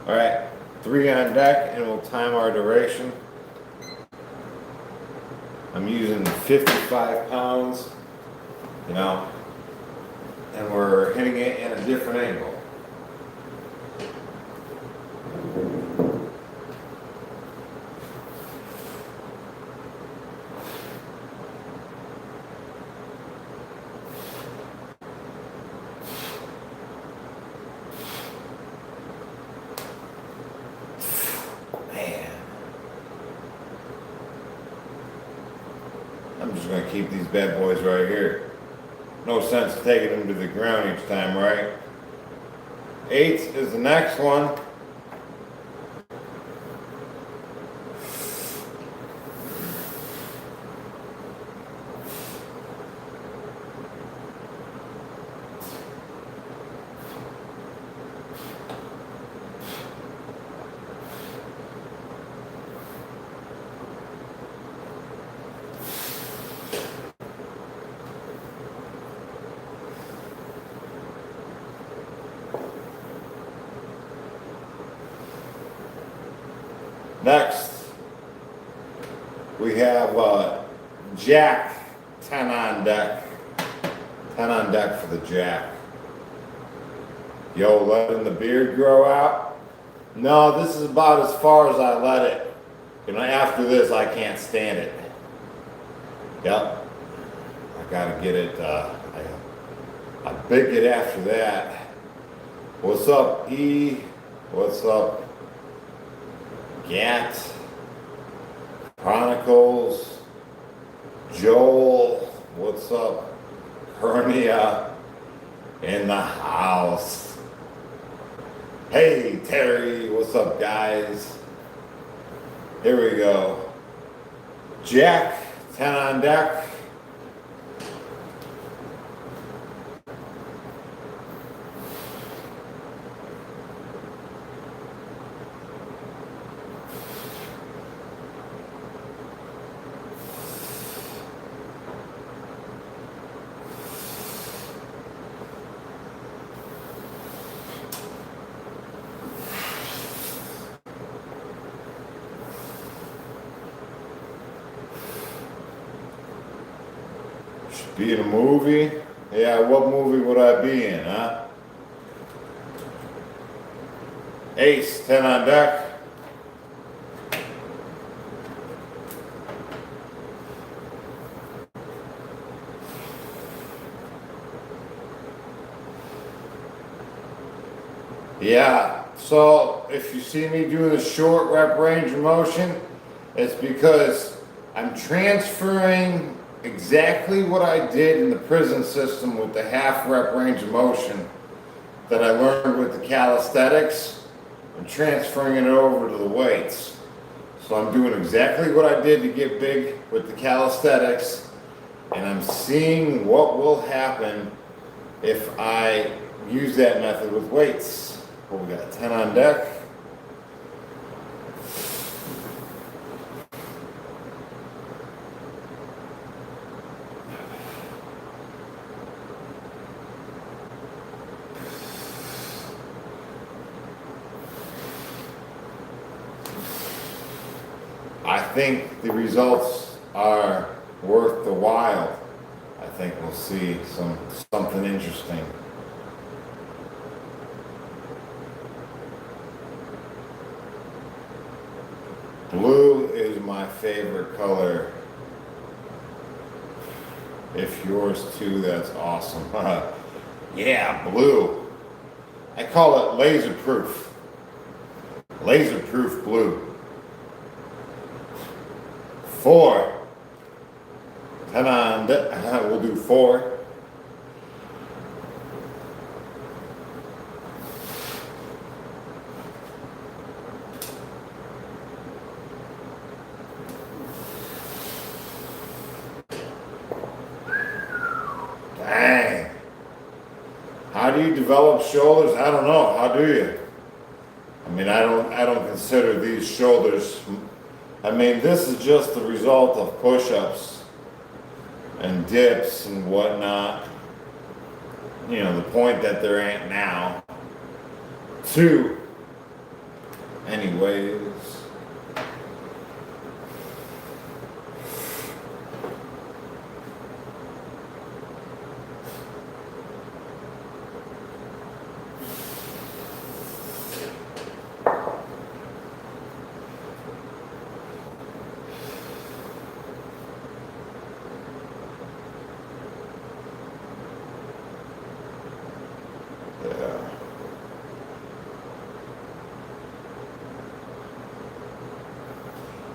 All right, 3 on deck, and we'll time our duration. I'm using 55 pounds, you know, and we're hitting it in a different angle. I'm just going to keep these bad boys right here. No sense taking them to the ground each time, right? 8 is the next one. Next, we have jack 10 on deck. 10 on deck for the jack. Yo, letting the beard grow out? No, this is about as far as I let it. You know, after this, I can't stand it. Yep. I gotta get it, I big it after that. What's up, E? What's up? Gat, Chronicles, Joel, what's up? Hernia in the house. Hey Terry, what's up guys? Here we go. Jack, 10 on deck. Be in a movie? Yeah, what movie would I be in, huh? Ace, 10 on deck. Yeah, so if you see me doing a short rep range of motion, it's because I'm transferring exactly what I did in the prison system with the half rep range of motion that I learned with the calisthenics. I'm transferring it over to the weights. So I'm doing exactly what I did to get big with the calisthenics, and I'm seeing what will happen if I use that method with weights. Well, we got 10 on deck. I think the results are worth the while. I think we'll see something interesting. Blue is my favorite color. If yours too, that's awesome. Yeah, blue. I call it laser proof. Laser proof blue. 4. 10 on deck. We'll do 4. Dang. How do you develop shoulders? I don't know. How do you? I mean, I don't consider these shoulders. I mean, this is just the result of push-ups and dips and whatnot. You know, the point that they're at now. 2, anyways.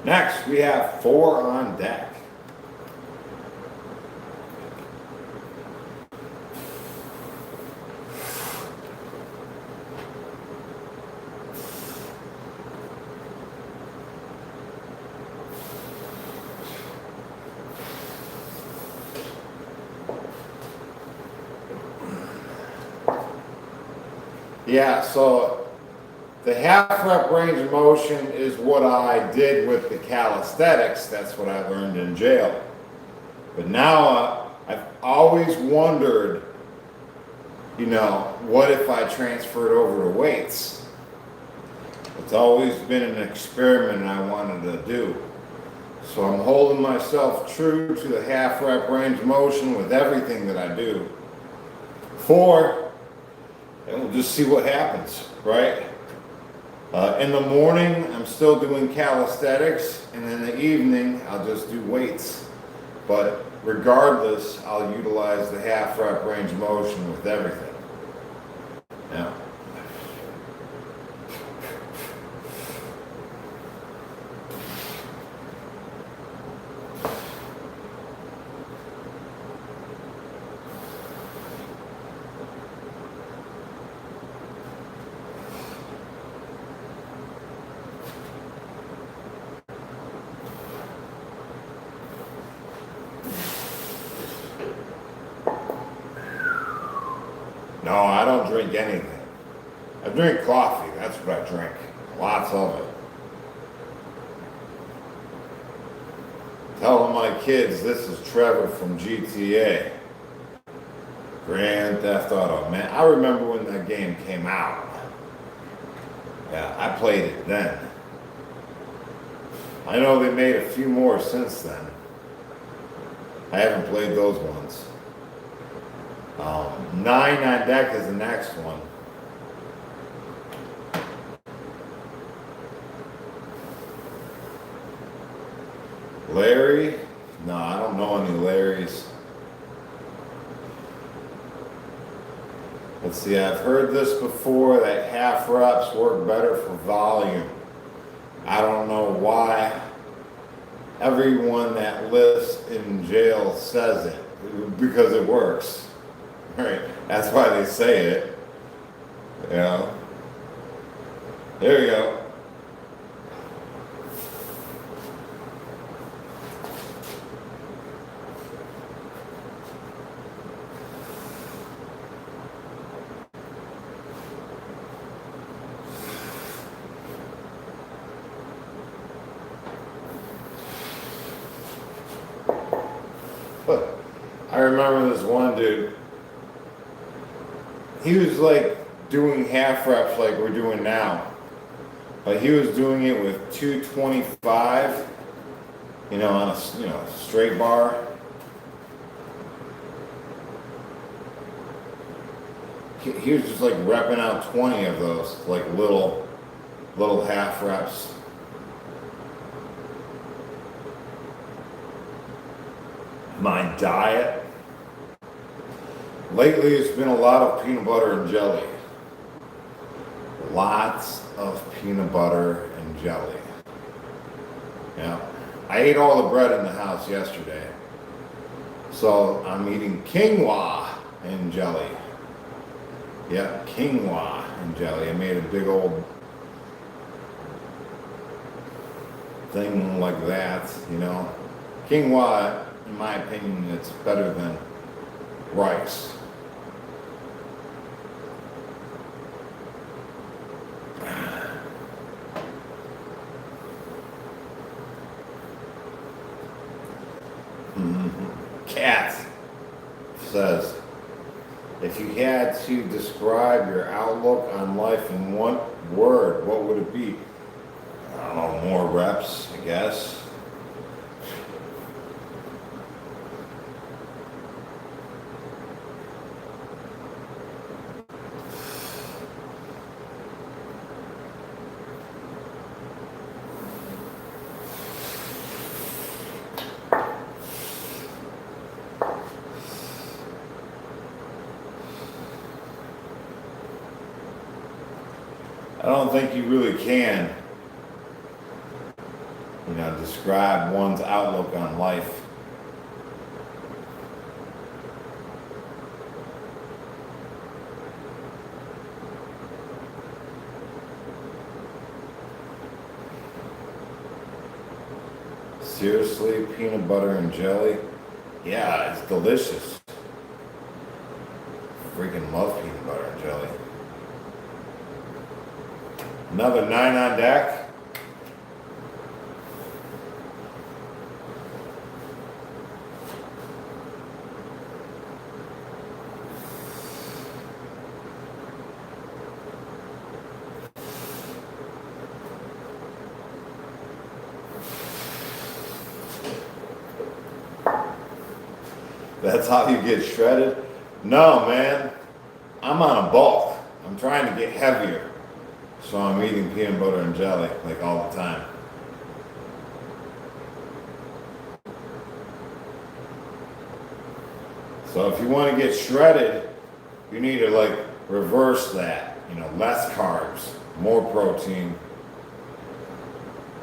Next, we have 4 on deck. Yeah, so the half rep range of motion is what I did with the calisthenics. That's what I learned in jail. But now I've always wondered, what if I transferred over to weights? It's always been an experiment I wanted to do. So I'm holding myself true to the half rep range of motion with everything that I do. 4, and we'll just see what happens, right? In the morning, I'm still doing calisthenics, and in the evening, I'll just do weights. But regardless, I'll utilize the half rep range of motion with everything. Yeah. No, I don't drink anything. I drink coffee, that's what I drink. Lots of it. Telling my kids this is Trevor from GTA. Grand Theft Auto. Man, I remember when that game came out. Yeah, I played it then. I know they made a few more since then. I haven't played those ones. 9 on deck is the next one. Larry? No, I don't know any Larrys. Let's see, I've heard this before, that half reps work better for volume. I don't know why everyone that lives in jail says it, because it works. Right? That's why they say it. There you go. I remember this one dude. He was like doing half reps like we're doing now. But he was doing it with 225, on a straight bar. He was just like repping out 20 of those, like little half reps. My diet. Lately, it's been a lot of peanut butter and jelly. Lots of peanut butter and jelly. Yeah. I ate all the bread in the house yesterday. So I'm eating quinoa and jelly. Yeah, quinoa and jelly. I made a big old thing like that, Quinoa, in my opinion, it's better than rice. Cat says, if you had to describe your outlook on life in one word, what would it be? I don't know, more reps, I guess. I don't think you really can, describe one's outlook on life. Seriously, peanut butter and jelly? Yeah, it's delicious. Freaking love peanut butter and jelly. Another 9 on deck. That's how you get shredded? No, man. I'm on a bulk. I'm trying to get heavier. So I'm eating peanut butter and jelly like all the time. So if you want to get shredded, you need to like reverse that. Less carbs, more protein.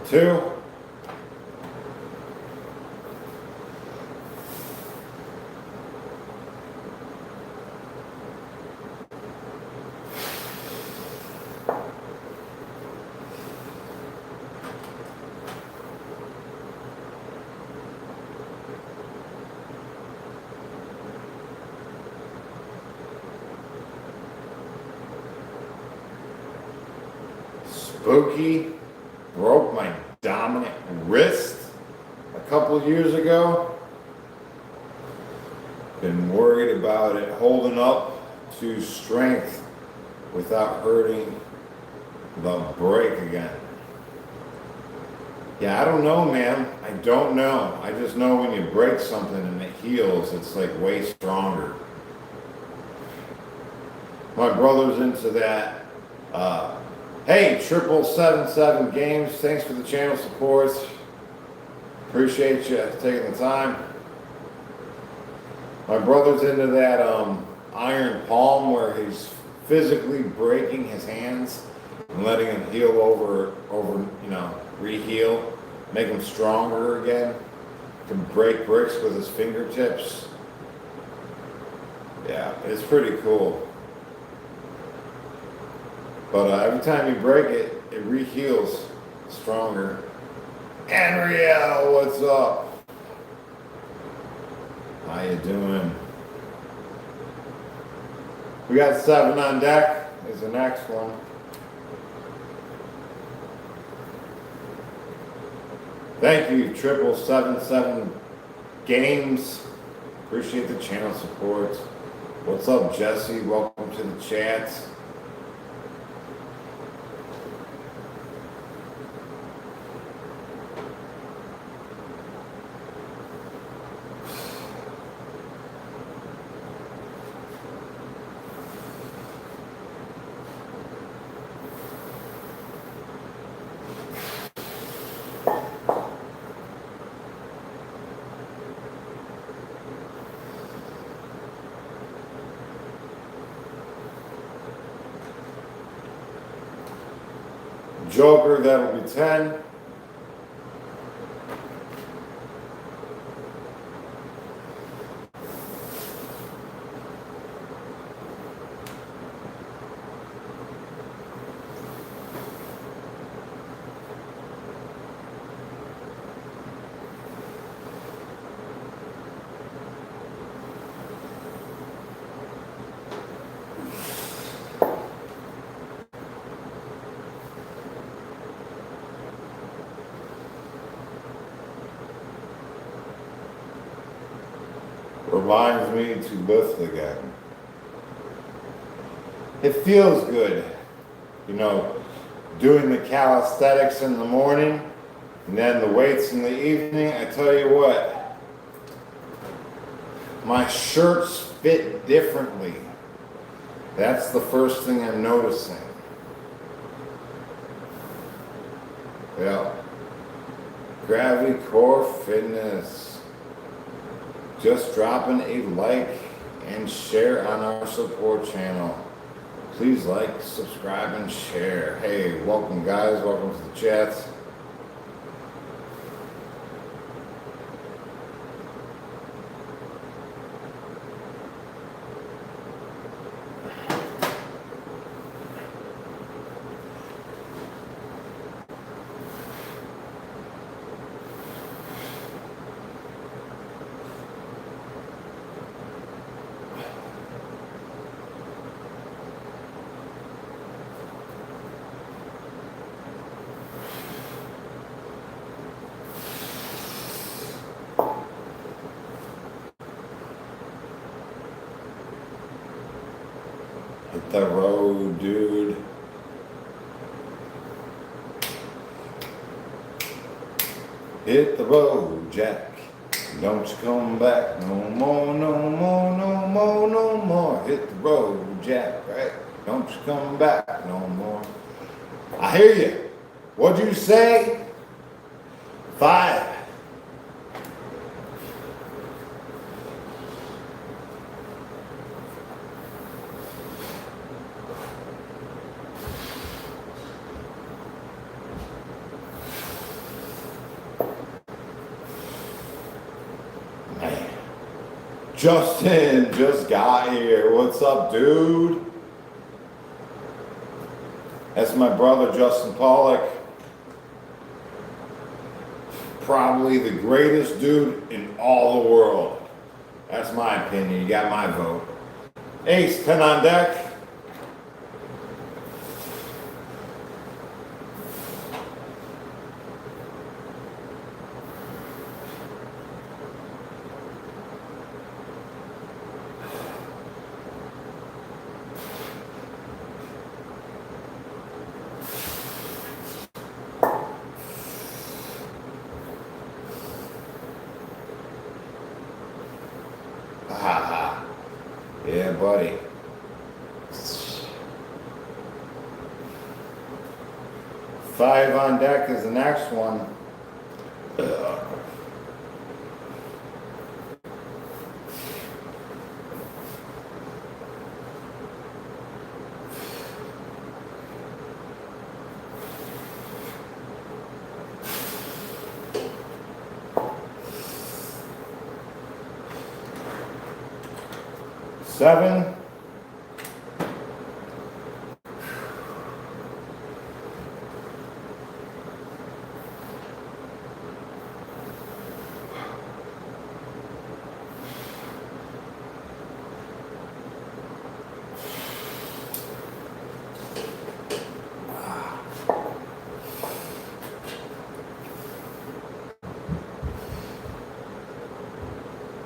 2. Spooky broke my dominant wrist a couple years ago. Been worried about it holding up to strength without hurting the break again. Yeah, I don't know, man. I don't know. I just know when you break something and it heals, it's like way stronger. My brother's into that. Hey, 777 Games, thanks for the channel support. Appreciate you taking the time. My brother's into that iron palm where he's physically breaking his hands and letting them heal over, re-heal, make them stronger again. Can break bricks with his fingertips. Yeah, it's pretty cool. But every time you break it, it re-heals stronger. Henrielle, what's up? How you doing? We got 7 on deck. Is the next one. Thank you, 777 Games. Appreciate the channel support. What's up, Jesse? Welcome to the chat. Joker, that'll be 10. Reminds me to lift again. It feels good, doing the calisthenics in the morning and then the weights in the evening, I tell you what, my shirts fit differently. That's the first thing I'm noticing. Yeah. Gravity Core Fitness. Just dropping a like and share on our support channel. Please like, subscribe, and share. Hey, welcome guys, welcome to the chats. Hit the road, dude. Hit the road, Jack. Don't you come back no more, no more, no more, no more. Hit the road, Jack, right? Don't you come back no more. I hear you. What'd you say? 5. Justin just got here. What's up, dude? That's my brother, Justin Pollock. Probably the greatest dude in all the world. That's my opinion. You got my vote. Ace, 10 on deck. Ha. Yeah, buddy. 5 on deck is the next one. Seven.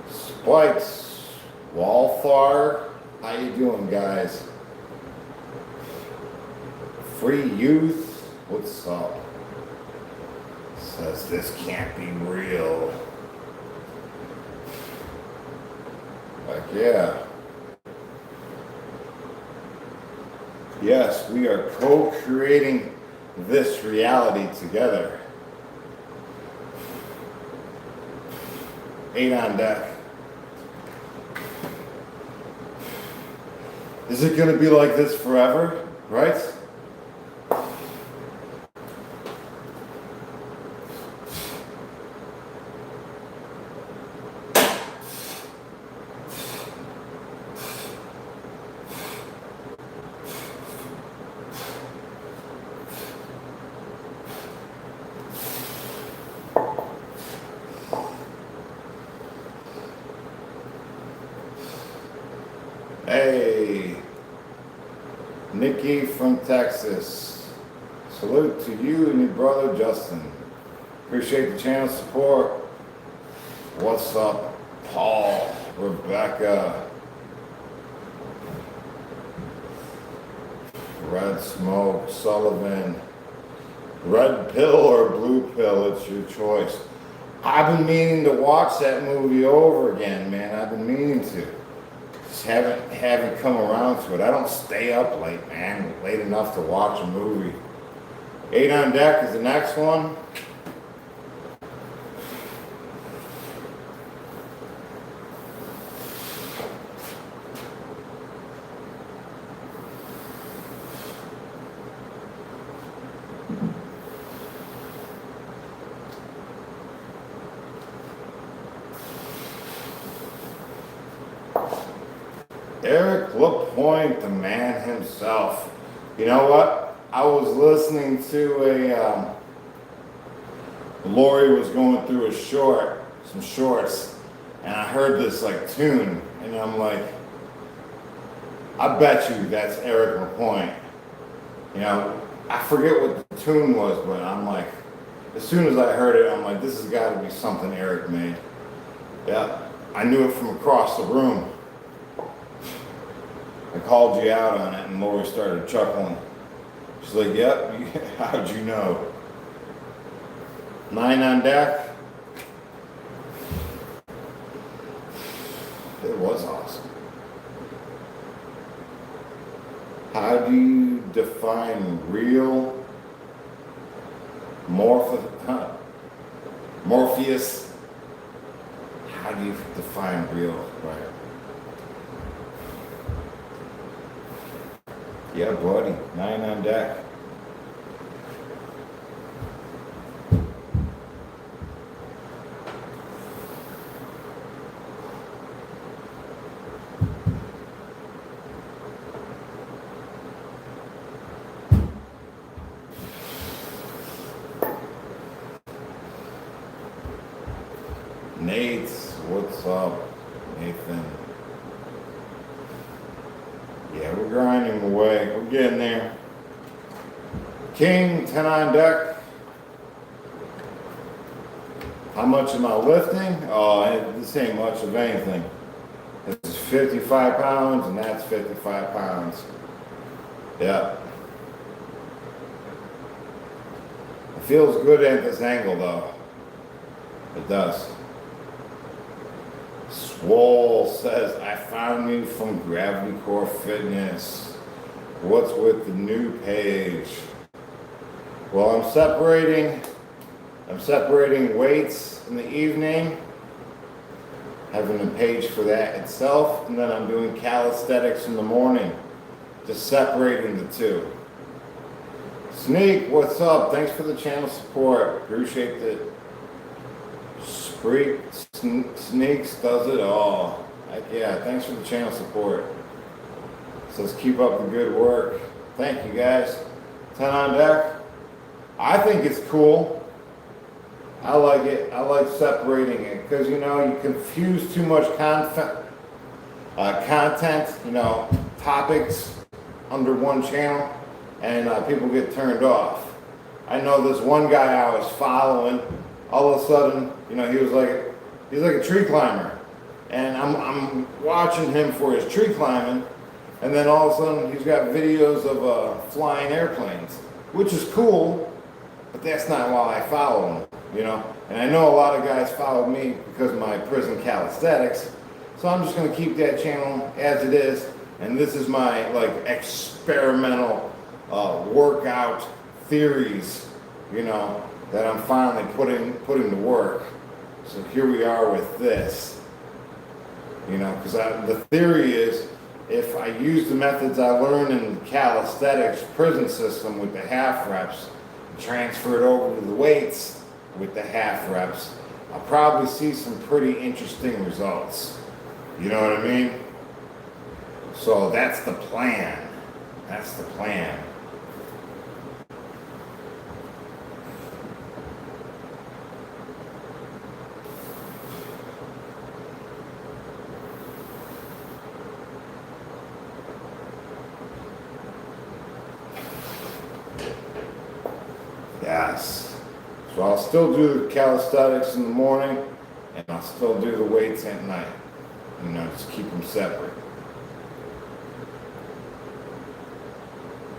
Spikes. Walfar, how you doing, guys? Free Youth, what's up? Says this can't be real. Like, yeah. Yes, we are co-creating this reality together. 8 on deck. Is it going to be like this forever, right? Hey, Nikki from Texas. Salute to you and your brother Justin. Appreciate the channel support. What's up, Paul, Rebecca, Red Smoke, Sullivan. Red pill or blue pill, it's your choice. I've been meaning to watch that movie over again, man. I've been meaning to. Just haven't come around to it. I don't stay up late, man. Late enough to watch a movie. 8 on Deck is the next one. Eric LaPointe, the man himself. You know what? I was listening to Lori was going through some shorts, and I heard this like tune, and I'm like, I bet you that's Eric LaPointe. You know, I forget what the tune was, but I'm like, as soon as I heard it, I'm like, this has got to be something Eric made. Yeah, I knew it from across the room. I called you out on it, and Lori started chuckling. She's like, yep, how'd you know? 9 on Deck. It was awesome. How do you define real Morpheus? How do you define real, right? Yeah, buddy. 9 on Deck. Nate, what's up, Nathan? Yeah, we're grinding away. We're getting there. King, 10 on Deck. How much am I lifting? Oh, this ain't much of anything. This is 55 pounds, and that's 55 pounds. Yeah. It feels good at this angle, though. It does. Swole says, I found you from Gravity Core Fitness. What's with the new page? Well, I'm separating weights in the evening, having a page for that itself, and then I'm doing calisthenics in the morning, just separating the two. Sneak, what's up? Thanks for the channel support. Appreciate it. Sneaks does it all. Heck yeah, thanks for the channel support. Says keep up the good work. Thank you guys. 10 on Deck. I think it's cool. I like it. I like separating it because, you know, you confuse too much content, you know, topics under one channel, and people get turned off. I know this one guy I was following, all of a sudden, you know, he's like a tree climber, and I'm watching him for his tree climbing, and then all of a sudden he's got videos of flying airplanes, which is cool, but that's not why I follow him, you know. And I know a lot of guys follow me because of my prison calisthenics, so I'm just going to keep that channel as it is, and this is my like experimental workout theories, you know, that I'm finally putting to work. So here we are with this, you know, because the theory is if I use the methods I learned in the calisthenics prison system with the half reps, transfer it over to the weights with the half reps, I'll probably see some pretty interesting results. You know what I mean? So that's the plan. That's the plan. Yes. So I'll still do the calisthenics in the morning, and I'll still do the weights at night. You know, just keep them separate.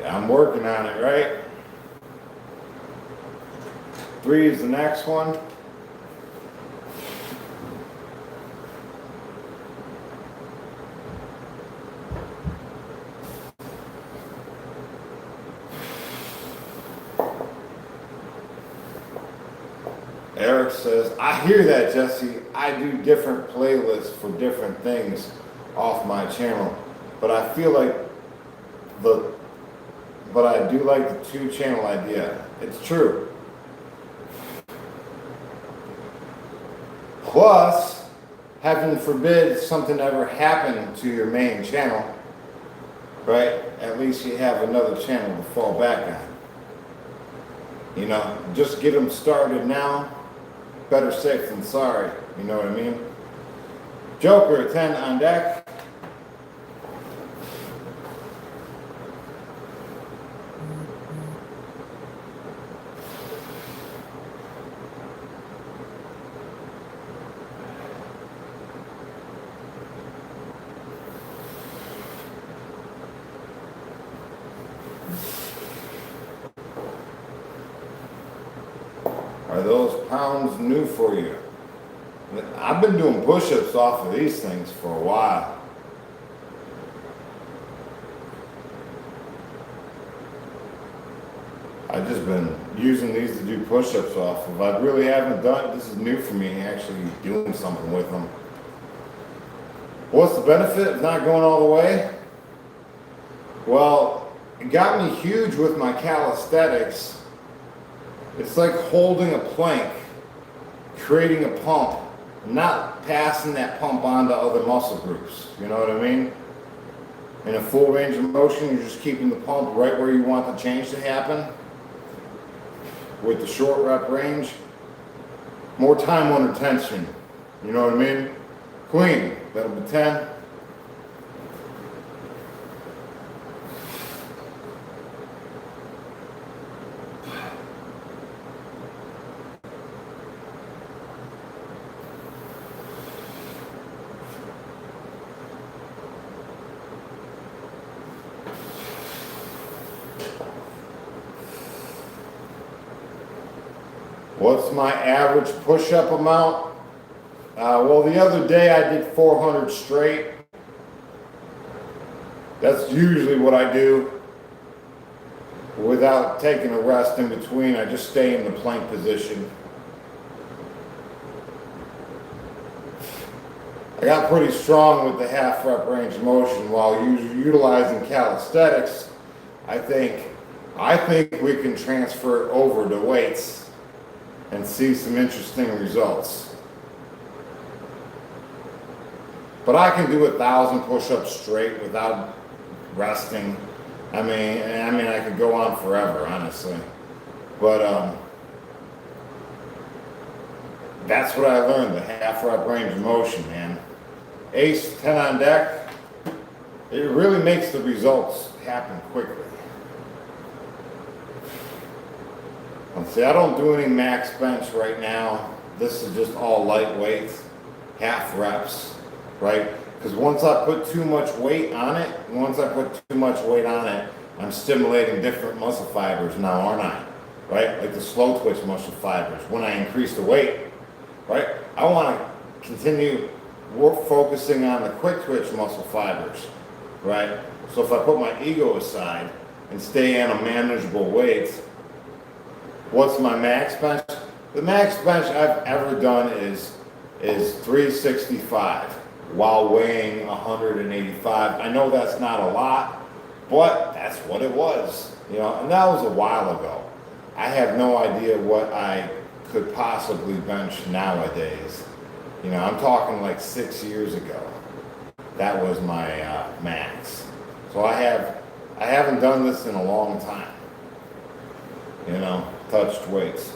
Yeah, I'm working on it, right? 3 is the next one. Eric says, I hear that, Jesse. I do different playlists for different things off my channel, but I feel like I do like the 2-channel idea. It's true. Plus, heaven forbid something ever happened to your main channel, right? At least you have another channel to fall back on. You know, just get them started now. Better safe than sorry. You know what I mean? Joker, 10 on deck. Are those pounds new for you? I've been doing push-ups off of these things for a while. I've just been using these to do push-ups off of. I really haven't done, this is new for me, actually doing something with them. What's the benefit of not going all the way? Well, it got me huge with my calisthenics. It's like holding a plank, creating a pump, not passing that pump on to other muscle groups. You know what I mean? In a full range of motion, you're just keeping the pump right where you want the change to happen. With the short rep range, more time under tension. You know what I mean? Queen, that'll be 10. What's my average push-up amount? Well, the other day I did 400 straight. That's usually what I do. Without taking a rest in between, I just stay in the plank position. I got pretty strong with the half rep range of motion while utilizing calisthenics. I think we can transfer over to weights and see some interesting results. But I can do 1,000 push-ups straight without resting. I mean, I could go on forever, honestly. But that's what I learned, the half rep range of motion, man. Ace, 10 on deck. It really makes the results happen quickly. See, I don't do any max bench right now. This is just all lightweight, half reps, right? Because once I put too much weight on it, I'm stimulating different muscle fibers now, aren't I? Right? Like the slow twitch muscle fibers. When I increase the weight, right? I want to continue focusing on the quick twitch muscle fibers, right? So if I put my ego aside and stay on a manageable weight, what's my max bench? The max bench I've ever done is 365 while weighing 185. I know that's not a lot, but that's what it was, you know, and that was a while ago. I have no idea what I could possibly bench nowadays. You know, I'm talking like 6 years ago. That was my max. So I haven't done this in a long time. You know, touched weights.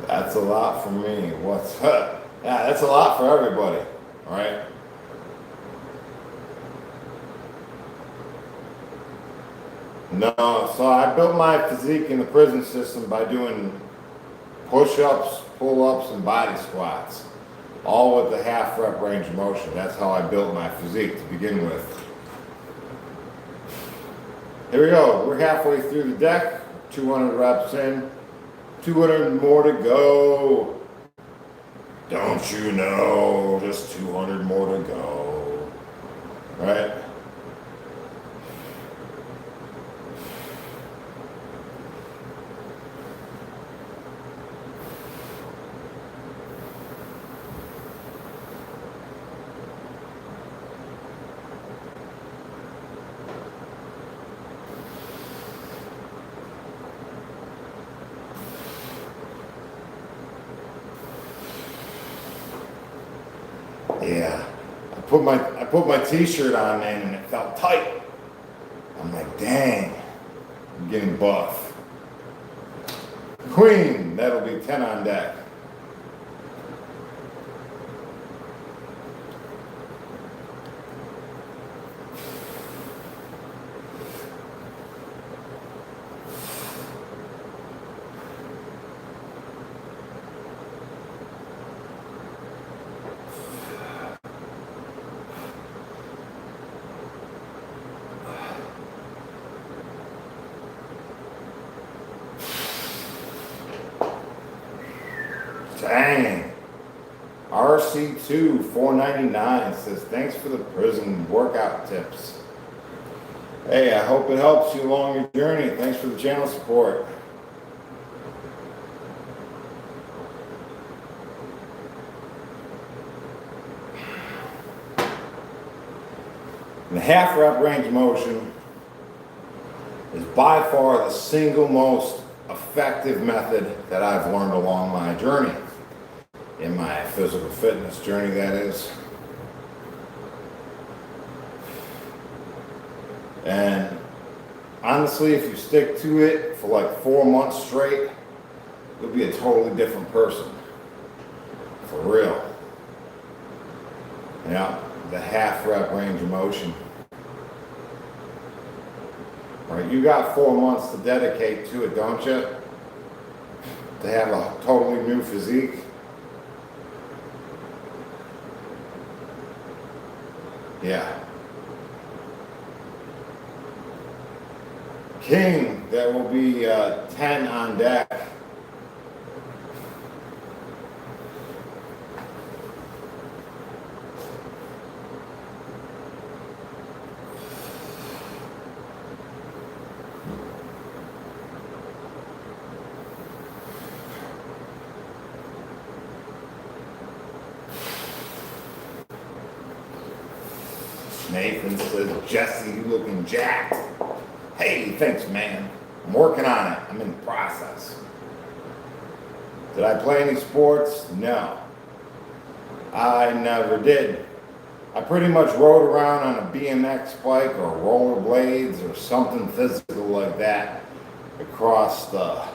That's a lot for me. What's up? Yeah, that's a lot for everybody, all right? No, so I built my physique in the prison system by doing push-ups, pull-ups, and body squats, all with the half rep range of motion. That's how I built my physique to begin with. Here we go. We're halfway through the deck, 200 reps in, 200 more to go. Don't you know, just 200 more to go, right? Yeah, I put my t-shirt on, man, and it felt tight. I'm like, dang, I'm getting buff. Queen, that'll be 10 on deck. Dang. RC2 499 says, thanks for the prison workout tips. Hey, I hope it helps you along your journey. Thanks for the channel support. The half rep range of motion is by far the single most effective method that I've learned along my journey, in my physical fitness journey, that is. And honestly, if you stick to it for like 4 months straight, you'll be a totally different person. For real. Yeah, the half rep range of motion. Right, you got 4 months to dedicate to it, don't you? To have a totally new physique. Yeah. King, that will be 10 on deck. Nathan says, Jesse, you looking jacked. Hey, thanks, man. I'm working on it. I'm in the process. Did I play any sports? No. I never did. I pretty much rode around on a BMX bike or rollerblades or something physical like that across the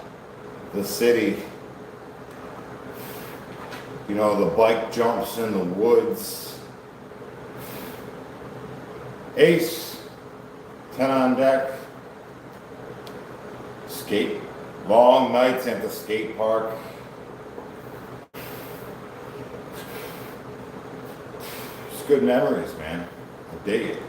city. You know, the bike jumps in the woods. Ace, 10 on deck. Skate, long nights at the skate park. It's good memories, man. I dig it.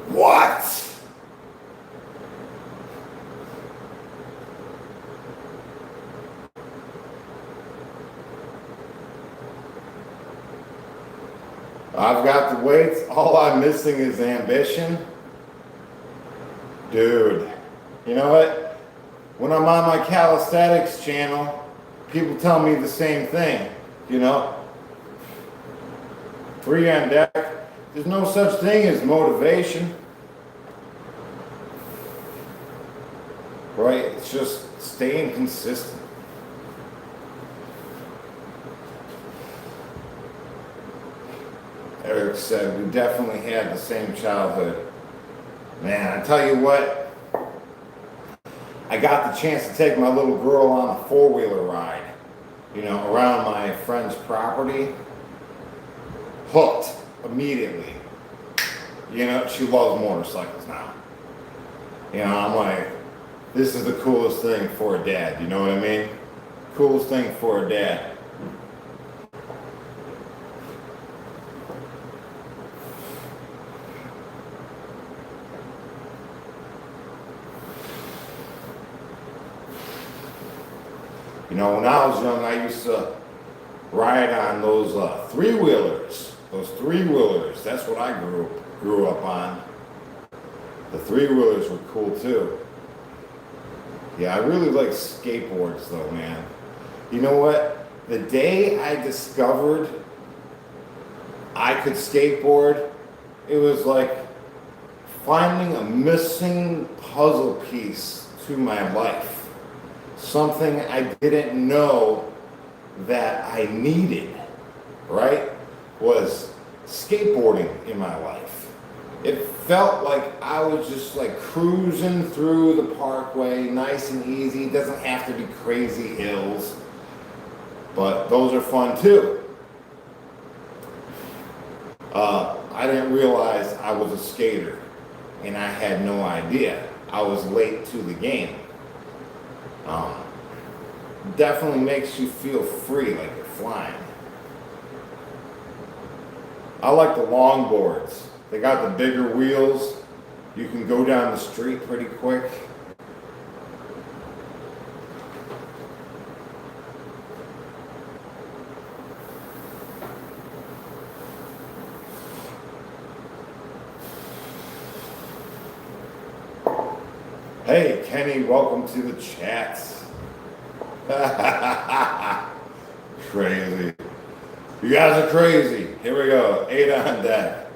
What? I've got the weights. All I'm missing is ambition. Dude, you know what? When I'm on my calisthenics channel, people tell me the same thing, you know? 3 on deck. There's no such thing as motivation. right? It's just staying consistent. Eric said, we definitely had the same childhood. Man, I tell you what, I got the chance to take my little girl on a four-wheeler ride, around my friend's property. Hooked immediately. She loves motorcycles now. I'm like, this is the coolest thing for a dad, you know what I mean? Coolest thing for a dad. When I was young, I used to ride on those three-wheelers. Those three-wheelers, that's what I grew up on. The three-wheelers were cool too. Yeah, I really like skateboards though, man. You know what? The day I discovered I could skateboard, it was like finding a missing puzzle piece to my life. Something I didn't know that I needed, right? Was skateboarding in my life. It felt like I was just like cruising through the parkway, nice and easy. It doesn't have to be crazy hills, but those are fun too. I didn't realize I was a skater, and I had no idea. I was late to the game. Definitely makes you feel free, like you're flying. I like the longboards. They got the bigger wheels. You can go down the street pretty quick. Hey, Kenny, welcome to the chats. Crazy. You guys are crazy. Here we go. 8 on deck.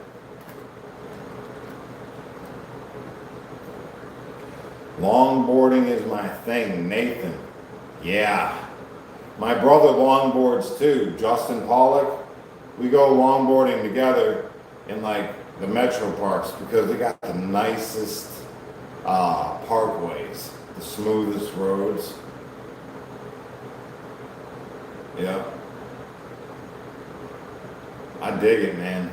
Longboarding is my thing, Nathan. Yeah. My brother longboards too, Justin Pollock. We go longboarding together in like the metro parks because they got the nicest parkways, the smoothest roads. Yeah. I dig it, man.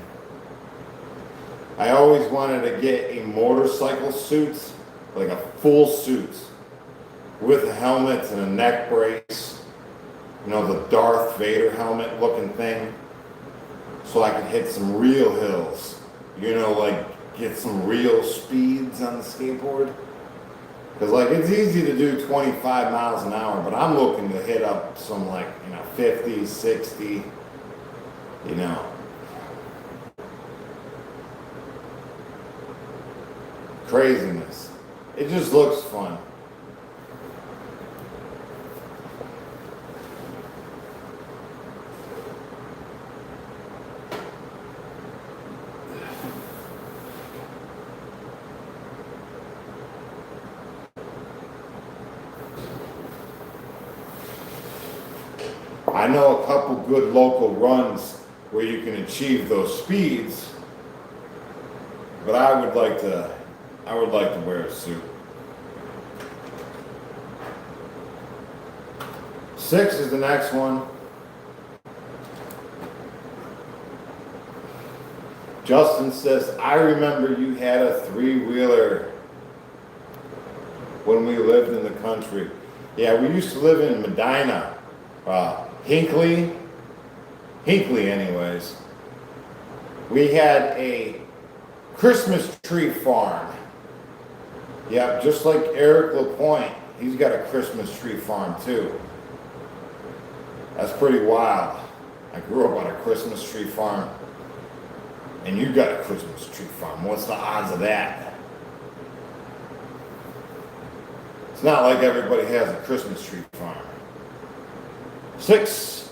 I always wanted to get a motorcycle suit, like a full suit, with a helmet and a neck brace. The Darth Vader helmet looking thing. So I could hit some real hills. Like get some real speeds on the skateboard. Because it's easy to do 25 miles an hour, but I'm looking to hit up some 50, 60, craziness. It just looks fun. I know a couple good local runs where you can achieve those speeds, but I would like to wear a suit. 6 is the next one. Justin says, I remember you had a three-wheeler when we lived in the country. Yeah, we used to live in Medina. Hinckley anyways. We had a Christmas tree farm. Yeah, just like Eric LaPointe, he's got a Christmas tree farm too. That's pretty wild. I grew up on a Christmas tree farm, and you got a Christmas tree farm. What's the odds of that? It's not like everybody has a Christmas tree farm. 6.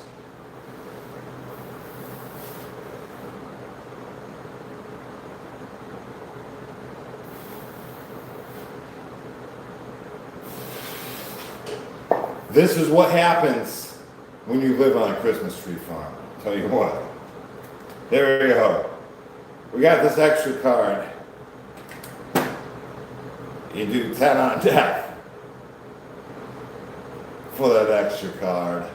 This is what happens when you live on a Christmas tree farm. I'll tell you what. There you go. We got this extra card. You do 10 on deck for that extra card.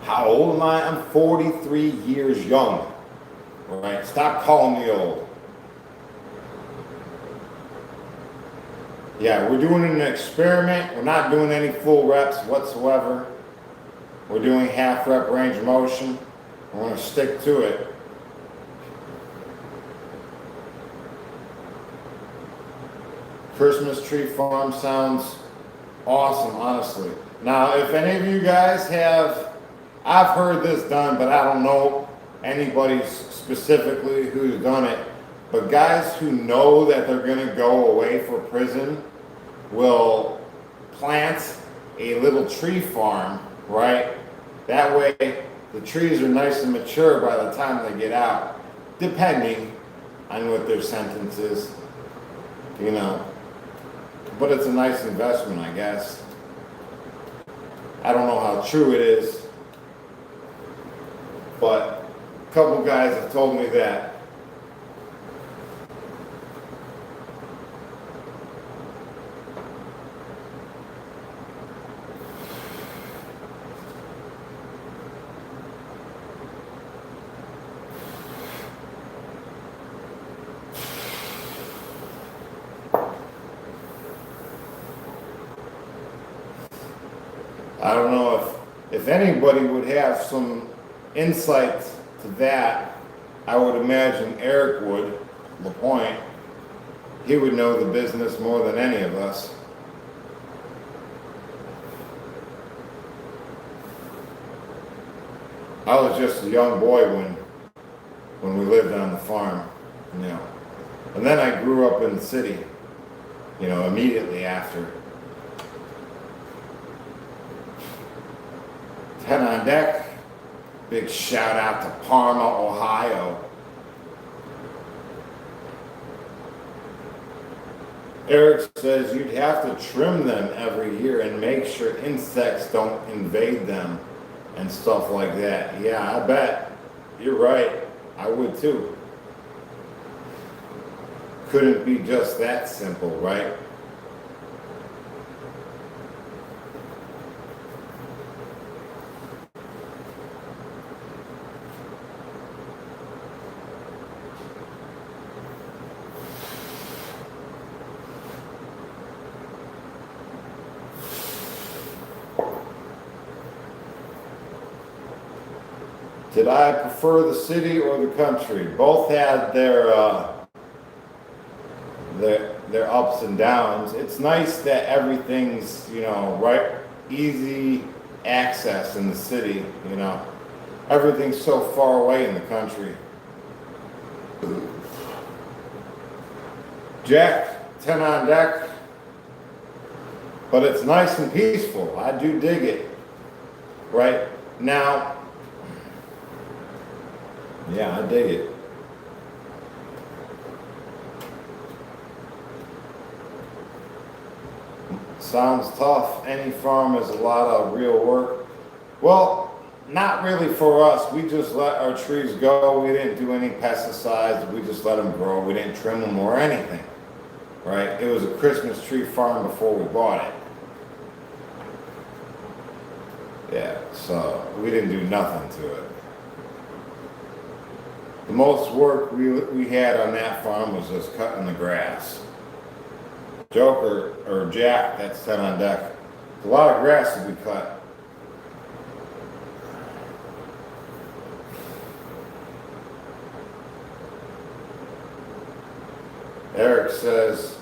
How old am I? I'm 43 years young. All right, stop calling me old. Yeah, we're doing an experiment. We're not doing any full reps whatsoever. We're doing half rep range of motion. We're going to stick to it. Christmas tree farm sounds awesome, honestly. Now, if any of you guys have, I've heard this done, but I don't know anybody specifically who's done it. But guys who know that they're going to go away for prison will plant a little tree farm, right? That way the trees are nice and mature by the time they get out, depending on what their sentence is, you know. But it's a nice investment, I guess. I don't know how true it is, but a couple guys have told me that. I don't know if anybody would have some insight to that. I would imagine Eric would, LaPointe. He would know the business more than any of us. I was just a young boy when we lived on the farm, you know. And then I grew up in the city, you know, immediately after. 10 on deck. Big shout out to Parma, Ohio. Eric says you'd have to trim them every year and make sure insects don't invade them and stuff like that. Yeah, I bet. You're right. I would too. Couldn't be just that simple, right? Did I prefer the city or the country? Both had their ups and downs. It's nice that everything's, you know, right, easy access in the city, you know. Everything's so far away in the country. Jack, 10 on deck, but it's nice and peaceful. I do dig it. Right now, yeah, I dig it. Sounds tough. Any farm is a lot of real work. Well, not really for us. We just let our trees go. We didn't do any pesticides. We just let them grow. We didn't trim them or anything. Right? It was a Christmas tree farm before we bought it. Yeah, so we didn't do nothing to it. The most work we had on that farm was just cutting the grass. Joker, or Jack, that's 10 on deck. A lot of grass to be cut. Eric says,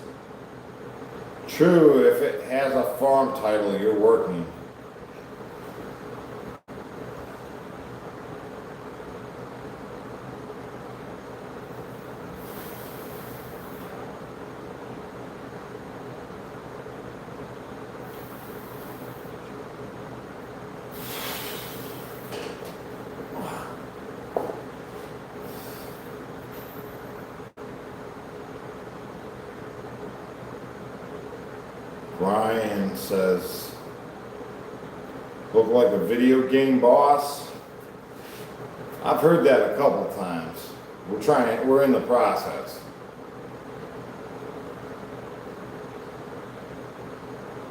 true, if it has a farm title, you're working. Brian says, look like a video game boss. I've heard that a couple of times. We're in the process.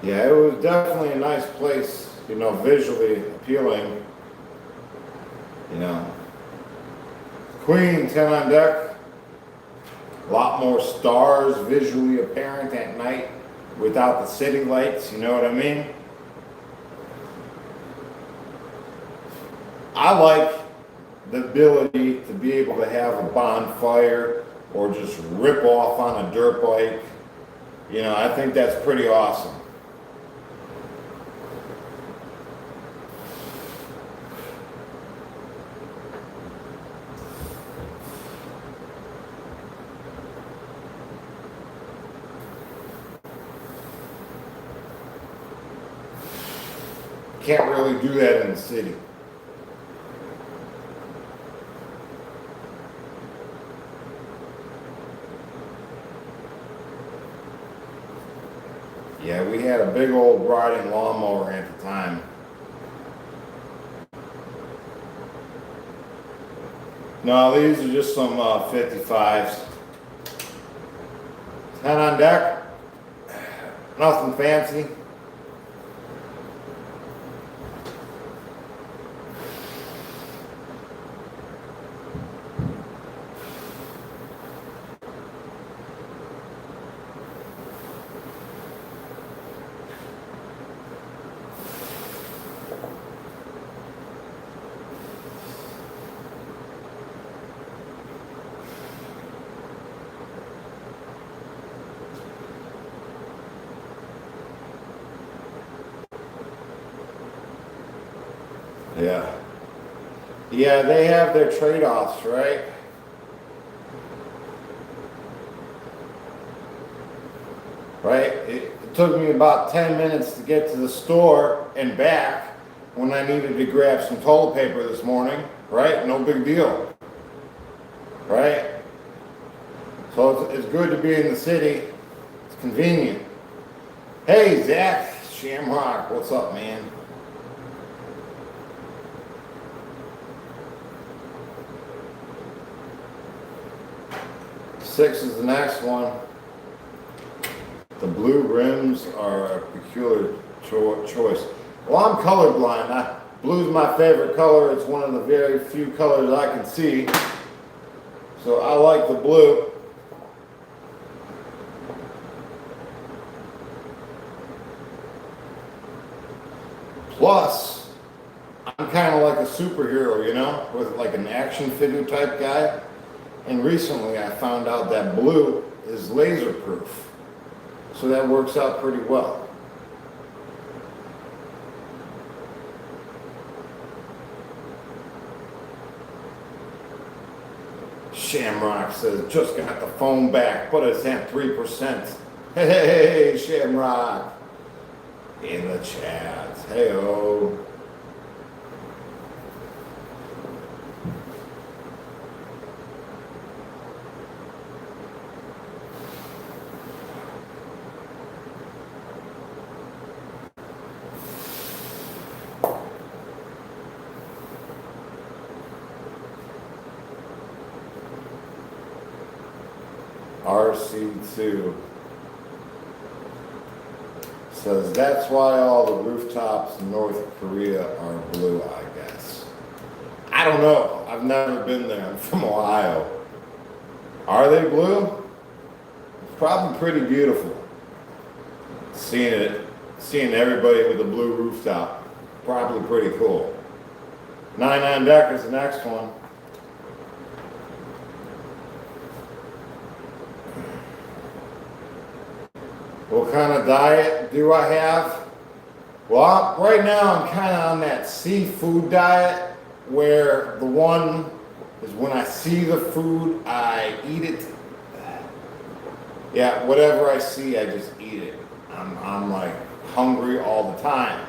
Yeah, it was definitely a nice place, you know, visually appealing. You know, Queen 10 on deck. A lot more stars visually apparent at night without the city lights, you know what I mean? I like the ability to be able to have a bonfire or just rip off on a dirt bike. You know, I think that's pretty awesome. Can't really do that in the city. Yeah, we had a big old riding lawnmower at the time. No, these are just some 55s. 10 on deck. Nothing fancy. Yeah. Yeah, they have their trade-offs, right? Right? It took me about 10 minutes to get to the store and back when I needed to grab some toilet paper this morning, right? No big deal, right? So it's good to be in the city. It's convenient. Hey, Zach Shamrock, what's up, man? Six is the next one. The blue rims are a peculiar choice. Well, I'm colorblind. Blue's my favorite color. It's one of the very few colors I can see. So I like the blue. Plus, I'm kind of like a superhero, you know, with like an action figure type guy. And recently I found out that blue is laser proof. So that works out pretty well. Shamrock says, just got the phone back, but it's at 3%. Hey, Shamrock. In the chat. Hey-oh. RC2 says that's why all the rooftops in North Korea are blue, I guess. I don't know. I've never been there. I'm from Ohio. Are they blue? It's probably pretty beautiful. Seeing everybody with a blue rooftop. Probably pretty cool. 9 on deck is the next one. What kind of diet do I have? Well, right now I'm kind of on that seafood diet where the one is when I see the food, I eat it. Yeah, whatever I see, I just eat it. I'm like hungry all the time.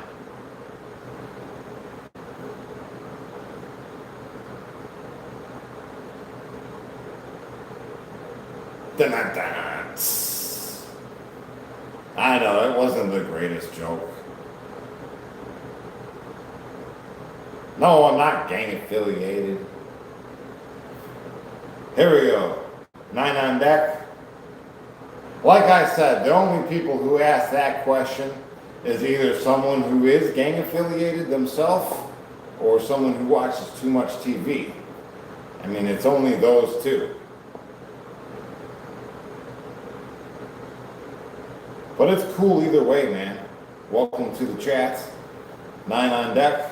Dun-dun-dun. I know, it wasn't the greatest joke. No, I'm not gang affiliated. Here we go. 9 on deck. Like I said, the only people who ask that question is either someone who is gang affiliated themselves or someone who watches too much TV. I mean, it's only those two. But it's cool either way, man. Welcome to the chats. 9 on deck.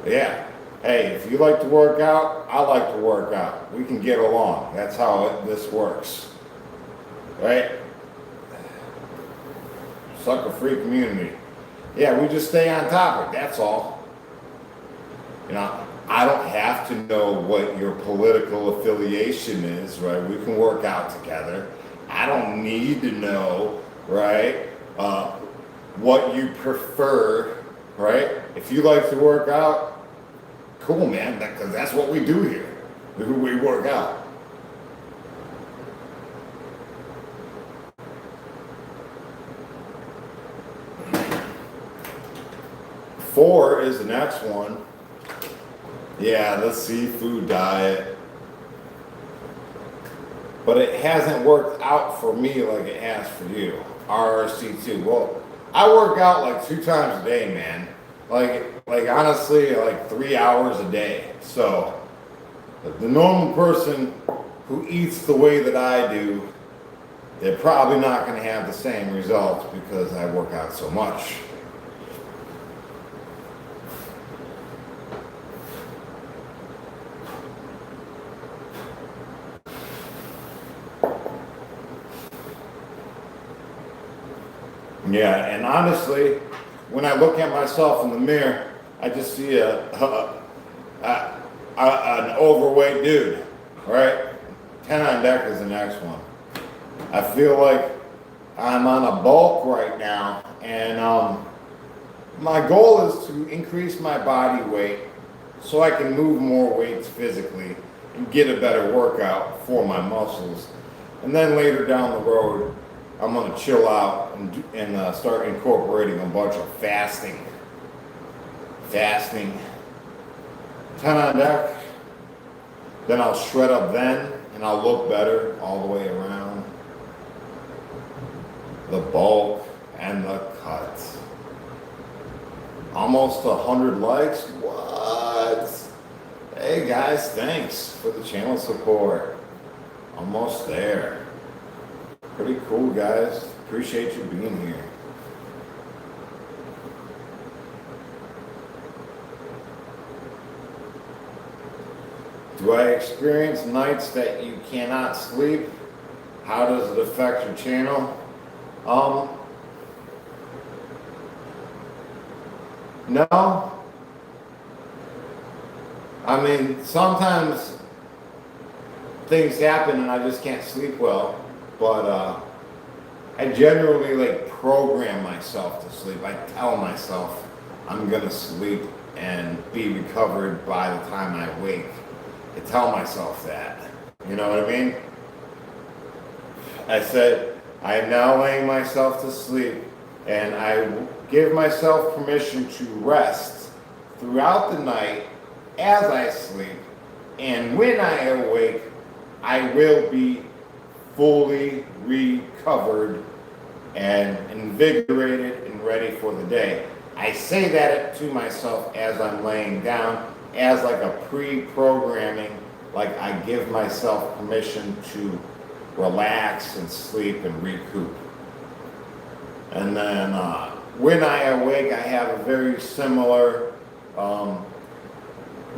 Yeah. Hey, if you like to work out, I like to work out. We can get along. That's how this works. Right? Sucker-free community. Yeah, we just stay on topic. That's all. You know, I don't have to know what your political affiliation is, right? We can work out together. I don't need to know, right, what you prefer, right? If you like to work out, cool, man, because that's what we do here. We work out. Four is the next one. Yeah, the seafood diet. But it hasn't worked out for me like it has for you. RRC2. Well, I work out like 2 times a day, man. Like honestly, like 3 hours a day. So the normal person who eats the way that I do, they're probably not going to have the same results because I work out so much. Yeah, and honestly, when I look at myself in the mirror, I just see an overweight dude, right? 10 on deck is the next one. I feel like I'm on a bulk right now, and my goal is to increase my body weight so I can move more weights physically and get a better workout for my muscles. And then later down the road, I'm going to chill out and start incorporating a bunch of fasting. 10 on deck. Then I'll shred up then, and I'll look better all the way around. The bulk and the cut. Almost 100 likes. What? Hey guys, thanks for the channel support. Almost there. Pretty cool, guys. Appreciate you being here. Do I experience nights that you cannot sleep? How does it affect your channel? No. I mean, sometimes things happen and I just can't sleep well. But I generally like program myself to sleep. I tell myself I'm gonna sleep and be recovered by the time I wake. I tell myself that. You know what I mean? I said I am now laying myself to sleep, and I give myself permission to rest throughout the night as I sleep. And when I awake, I will be fully recovered and invigorated and ready for the day. I say that to myself as I'm laying down, as like a pre-programming, like I give myself permission to relax and sleep and recoup. And then when I awake, I have a very similar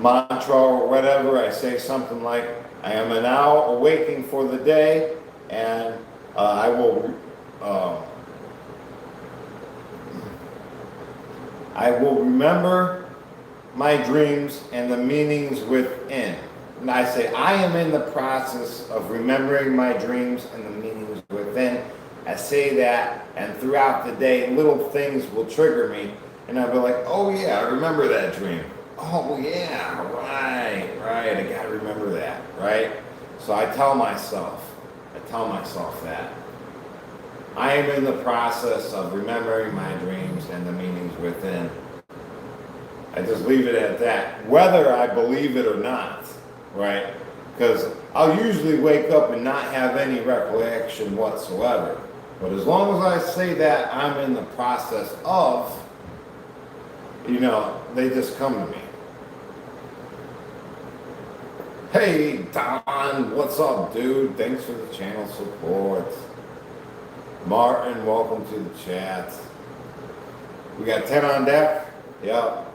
mantra or whatever. I say something like, I am now awaking for the day, and I will remember my dreams and the meanings within. And I say, I am in the process of remembering my dreams and the meanings within. I say that, and throughout the day, little things will trigger me, and I'll be like, oh yeah, I remember that dream. Oh yeah, right, I gotta remember that, right? So I tell myself that. I am in the process of remembering my dreams and the meanings within. I just leave it at that, whether I believe it or not, right? Because I'll usually wake up and not have any recollection whatsoever. But as long as I say that I'm in the process of, they just come to me. Hey, Don, what's up, dude? Thanks for the channel support. Martin, welcome to the chat. We got 10 on deck? Yep.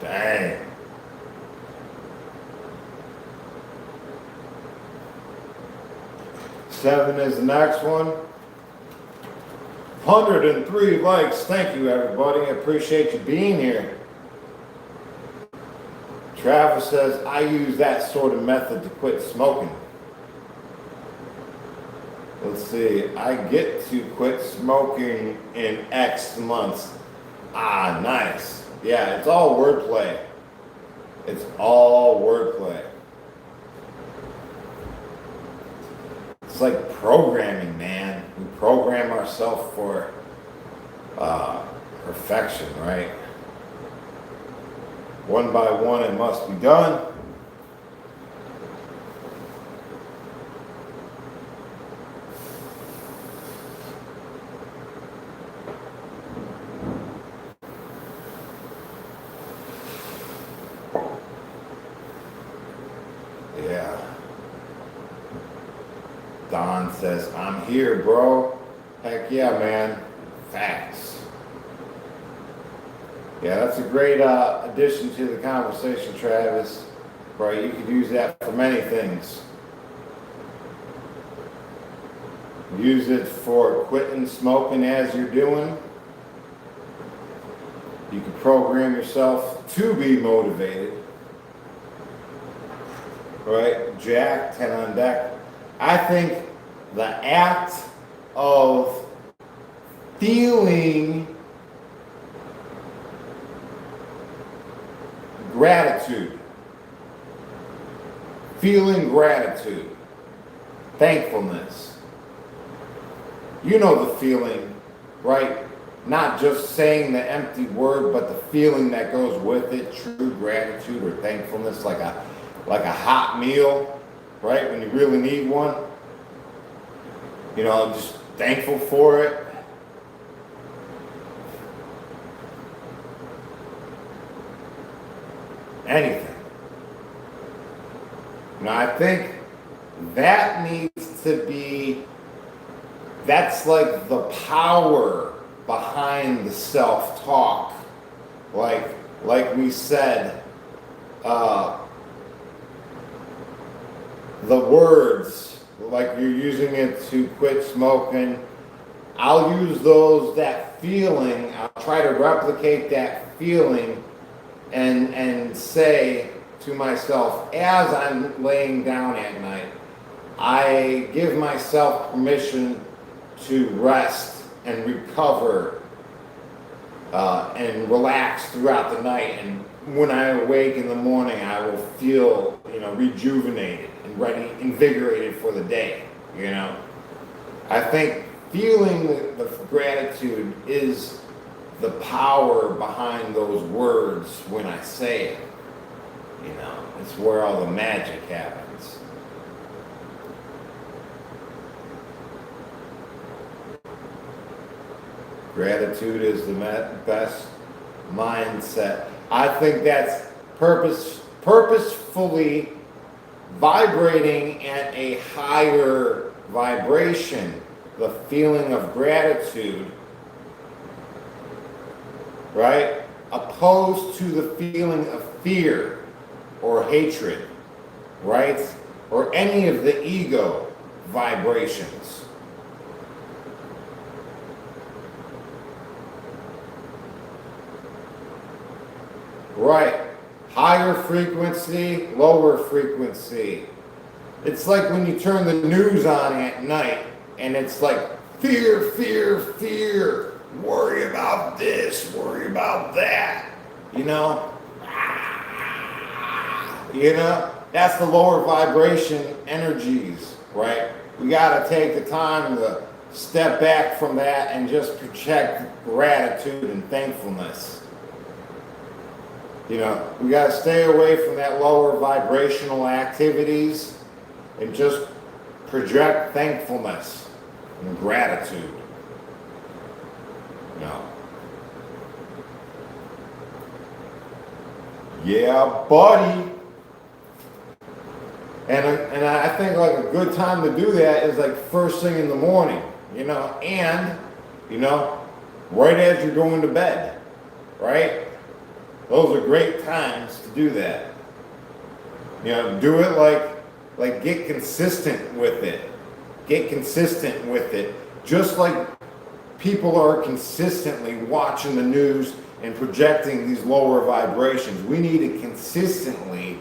Dang. Seven is the next one. 103 likes. Thank you, everybody. I appreciate you being here. Travis says, I use that sort of method to quit smoking. Let's see. I get to quit smoking in X months. Ah, nice. Yeah, it's all wordplay. It's all wordplay. It's like programming, man. We program ourselves for perfection, right? One by one, it must be done. Yeah. Don says, I'm here, bro. Heck yeah, man. Facts. Yeah, that's a great addition to the conversation, Travis. Right, you could use that for many things. Use it for quitting smoking as you're doing. You can program yourself to be motivated. Right, Jack, 10 on deck. I think the act of feeling gratitude, thankfulness. You know the feeling, right? Not just saying the empty word, but the feeling that goes with it, true gratitude or thankfulness, like a hot meal, right? When you really need one. Just thankful for it. Anything. I think that needs to be, that's like the power behind the self-talk. Like we said, the words, like you're using it to quit smoking. I'll use that feeling, I'll try to replicate that feeling and say to myself, as I'm laying down at night, I give myself permission to rest and recover and relax throughout the night. And when I awake in the morning, I will feel, rejuvenated and ready, invigorated for the day, I think feeling the gratitude is the power behind those words when I say it. It's where all the magic happens. Gratitude is the best mindset. I think that's purposefully vibrating at a higher vibration. The feeling of gratitude, right? Opposed to the feeling of fear or hatred. right? Or any of the ego vibrations. Right. Higher frequency, lower frequency. It's like when you turn the news on at night and it's like fear, fear, fear. Worry about this, worry about that. You know? That's the lower vibration energies, right? We got to take the time to step back from that and just project gratitude and thankfulness. We got to stay away from that lower vibrational activities and just project thankfulness and gratitude. Yeah, buddy. And I think like a good time to do that is like first thing in the morning, and right as you're going to bed, right? Those are great times to do that. Do it like get consistent with it. Get consistent with it. Just like people are consistently watching the news and projecting these lower vibrations. We need to consistently,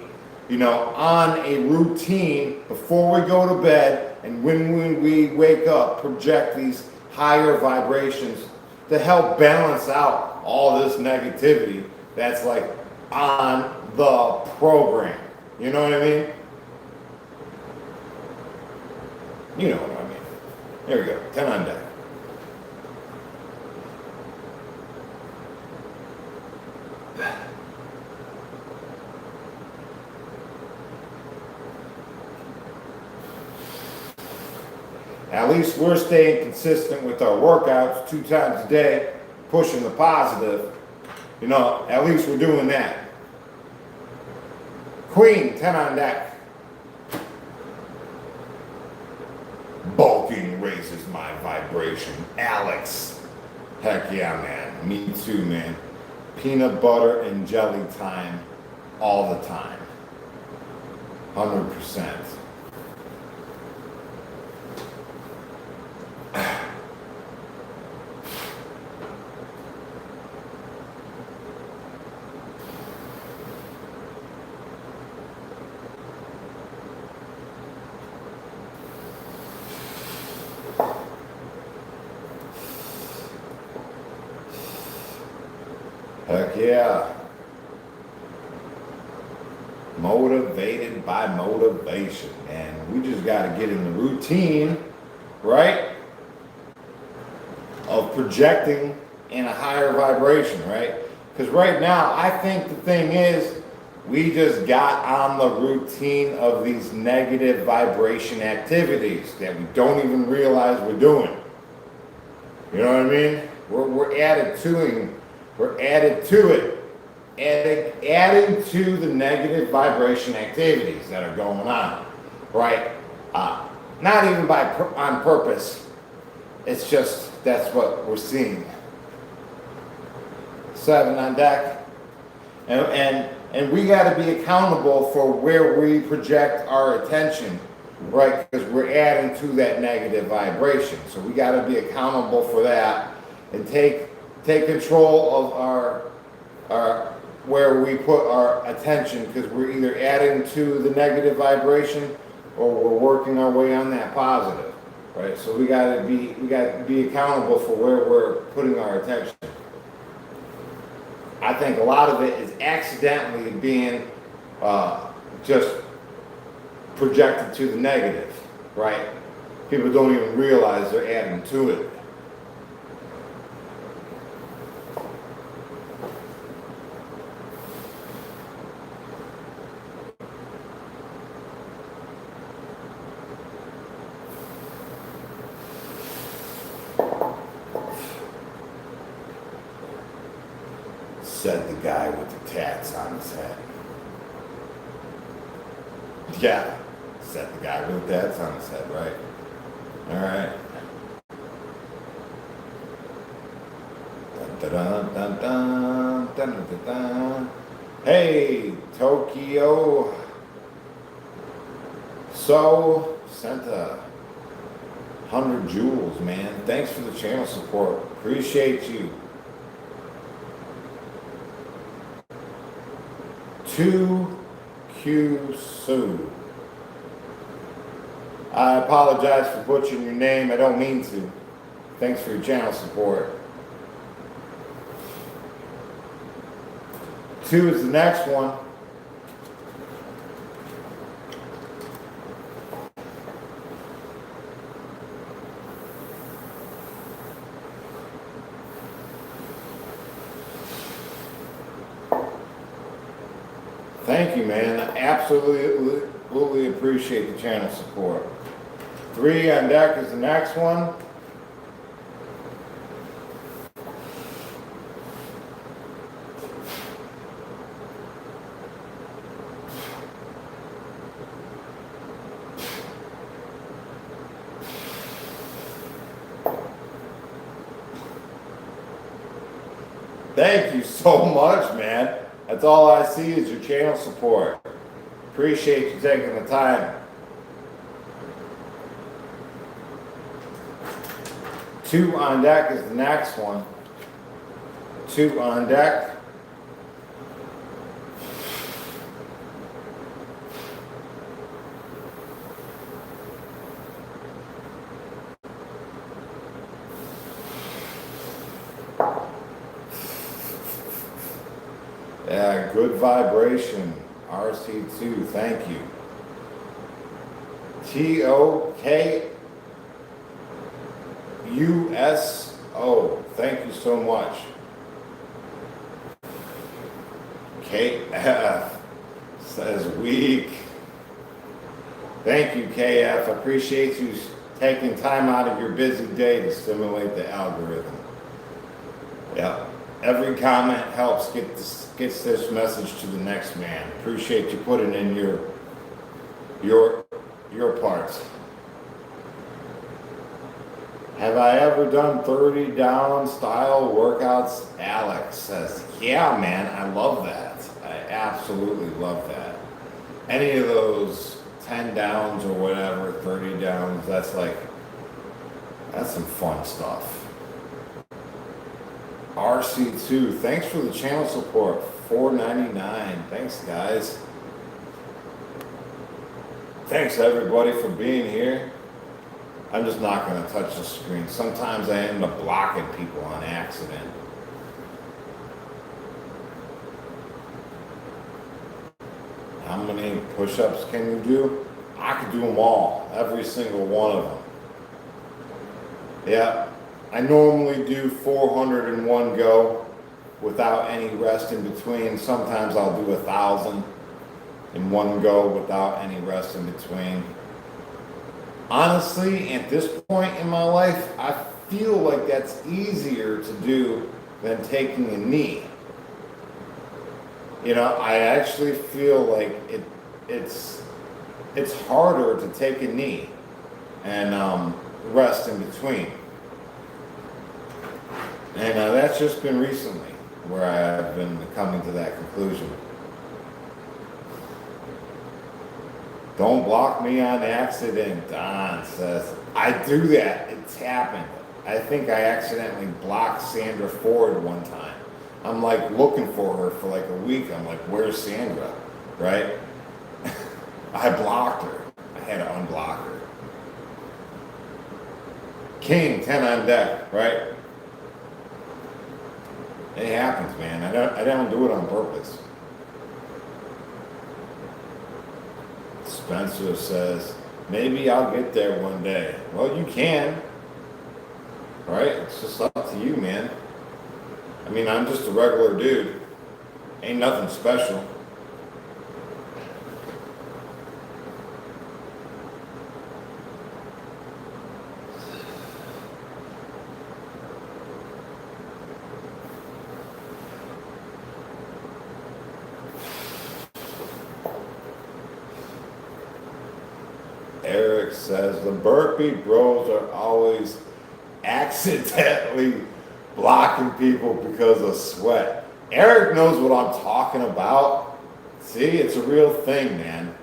on a routine before we go to bed and when we wake up, project these higher vibrations to help balance out all this negativity that's like on the program. You know what I mean? You know what I mean. There we go. 10 on deck. At least we're staying consistent with our workouts 2 times a day, pushing the positive. At least we're doing that. Queen, 10 on deck. Bulking raises my vibration. Alex. Heck yeah, man. Me too, man. Peanut butter and jelly time all the time. 100%. Heck yeah. Motivated by motivation. And we just got to get in the routine, right? Of projecting in a higher vibration, right? Because right now, I think the thing is, we just got on the routine of these negative vibration activities that we don't even realize we're doing. You know what I mean? We're added to it, adding to the negative vibration activities that are going on, right? Not even on purpose. It's just that's what we're seeing. 7 on deck, and we got to be accountable for where we project our attention, right? Because we're adding to that negative vibration, so we got to be accountable for that and take control of our where we put our attention, because we're either adding to the negative vibration or we're working our way on that positive, right? So we got to be accountable for where we're putting our attention. I think a lot of it is accidentally being just projected to the negative, right? People don't even realize they're adding to it. Said the guy with the tats on his head. Yeah, said the guy with the tats on his head, right? All right. Dun, dun, dun, dun, dun, dun, dun. Hey, Tokyo. So sent 100 jewels, man. Thanks for the channel support. Appreciate you. 2Q Sue. I apologize for butchering your name. I don't mean to. Thanks for your channel support. 2 is the next one. Thank you, man. I absolutely appreciate the channel support. 3 on deck is the next one. Thank you so much, man. That's all I see is your channel support. Appreciate you taking the time. 2 on deck is the next one. 2 on deck. Yeah, good vibration. RC2, thank you. TOKUSO, thank you so much. KF says weak. Thank you, KF. I appreciate you taking time out of your busy day to stimulate the algorithm. Yeah. Every comment helps gets this message to the next man. Appreciate you putting in your parts. Have I ever done 30 down style workouts? Alex says, yeah, man, I love that. I absolutely love that. Any of those 10 downs or whatever, 30 downs, that's some fun stuff. RC2, thanks for the channel support. $4.99. Thanks, guys. Thanks, everybody, for being here. I'm just not going to touch the screen. Sometimes I end up blocking people on accident. How many push-ups can you do? I could do them all, every single one of them. Yeah. I normally do 400 in one go without any rest in between. Sometimes I'll do 1,000 in one go without any rest in between. Honestly, at this point in my life, I feel like that's easier to do than taking a knee. You know, I actually feel like it's harder to take a knee and rest in between. And that's just been recently where I've been coming to that conclusion. Don't block me on accident, Don says. I do that. It's happened. I think I accidentally blocked Sandra Ford one time. I'm like looking for her for like a week. I'm like, where's Sandra? Right? I blocked her. I had to unblock her. King, 10 on deck, right? It happens, man. I don't do it on purpose. Spencer says, maybe I'll get there one day. Well, you can. Right? It's just up to you, man. I mean, I'm just a regular dude. Ain't nothing special. Eric says, the burpee bros are always accidentally blocking people because of sweat. Eric knows what I'm talking about. See, it's a real thing, man.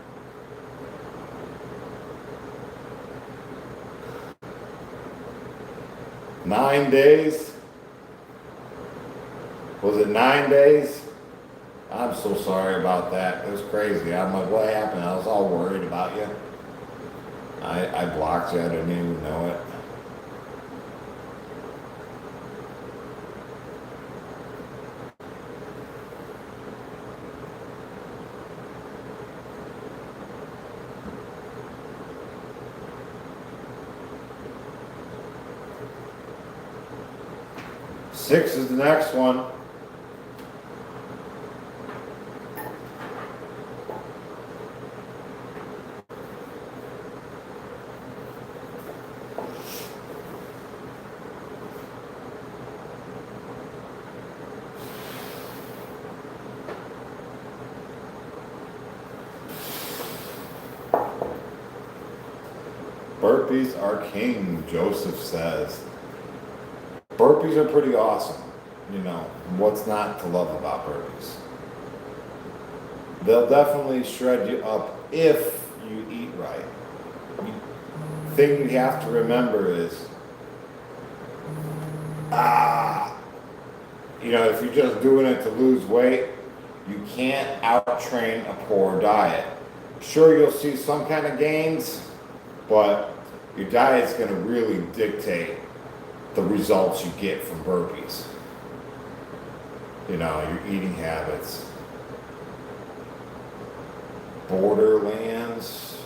9 days? Was it 9 days? I'm so sorry about that. It was crazy. I'm like, what happened? I was all worried about you. I blocked you. I didn't even know it. Six is the next one. Burpees are king, Joseph says. Burpees are pretty awesome. You know, what's not to love about burpees? They'll definitely shred you up if you eat right. The thing you have to remember is, you know, if you're just doing it to lose weight, you can't out-train a poor diet. Sure, you'll see some kind of gains, but your diet's going to really dictate the results you get from burpees. You know, your eating habits. Borderlands.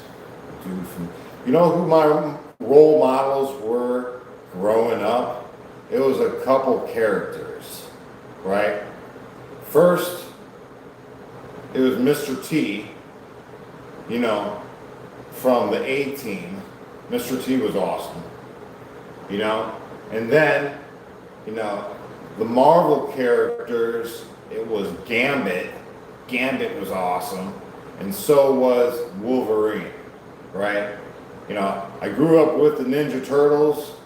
Dude from, you know who my role models were growing up? It was a couple characters, right? First, it was Mr. T, you know, from the A-Team. Mr. T was awesome, you know? And then, you know, the Marvel characters, it was Gambit. Gambit was awesome. And so was Wolverine, right? You know, I grew up with the Ninja Turtles.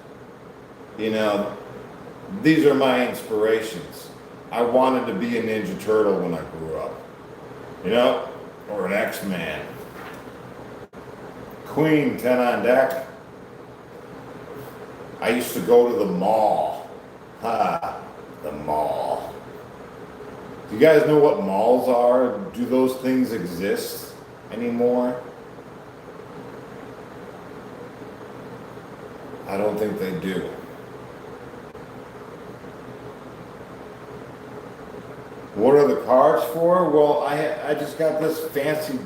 You know, these are my inspirations. I wanted to be a Ninja Turtle when I grew up, you know, or an X-Man. Queen, 10 on deck. I used to go to the mall. The mall. Do you guys know what malls are? Do those things exist anymore? I don't think they do. What are the cards for? Well, I just got this fancy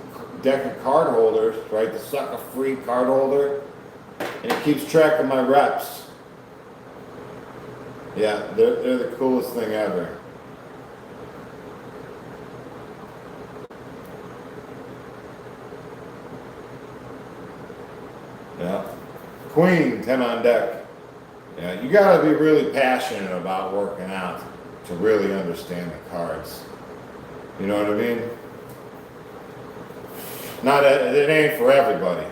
deck of card holders, right? The sucker free card holder, and it keeps track of my reps. Yeah, they're the coolest thing ever. Yeah. Queen, 10 on deck. Yeah, you gotta be really passionate about working out to really understand the cards. You know what I mean? Not it ain't for everybody.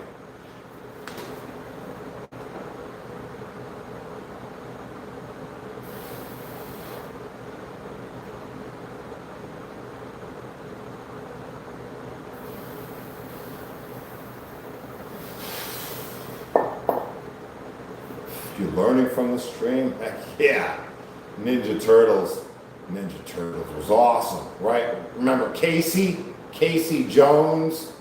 You learning from the stream? Heck yeah. Ninja Turtles. Ninja Turtles was awesome, right? Remember Casey? Casey Jones?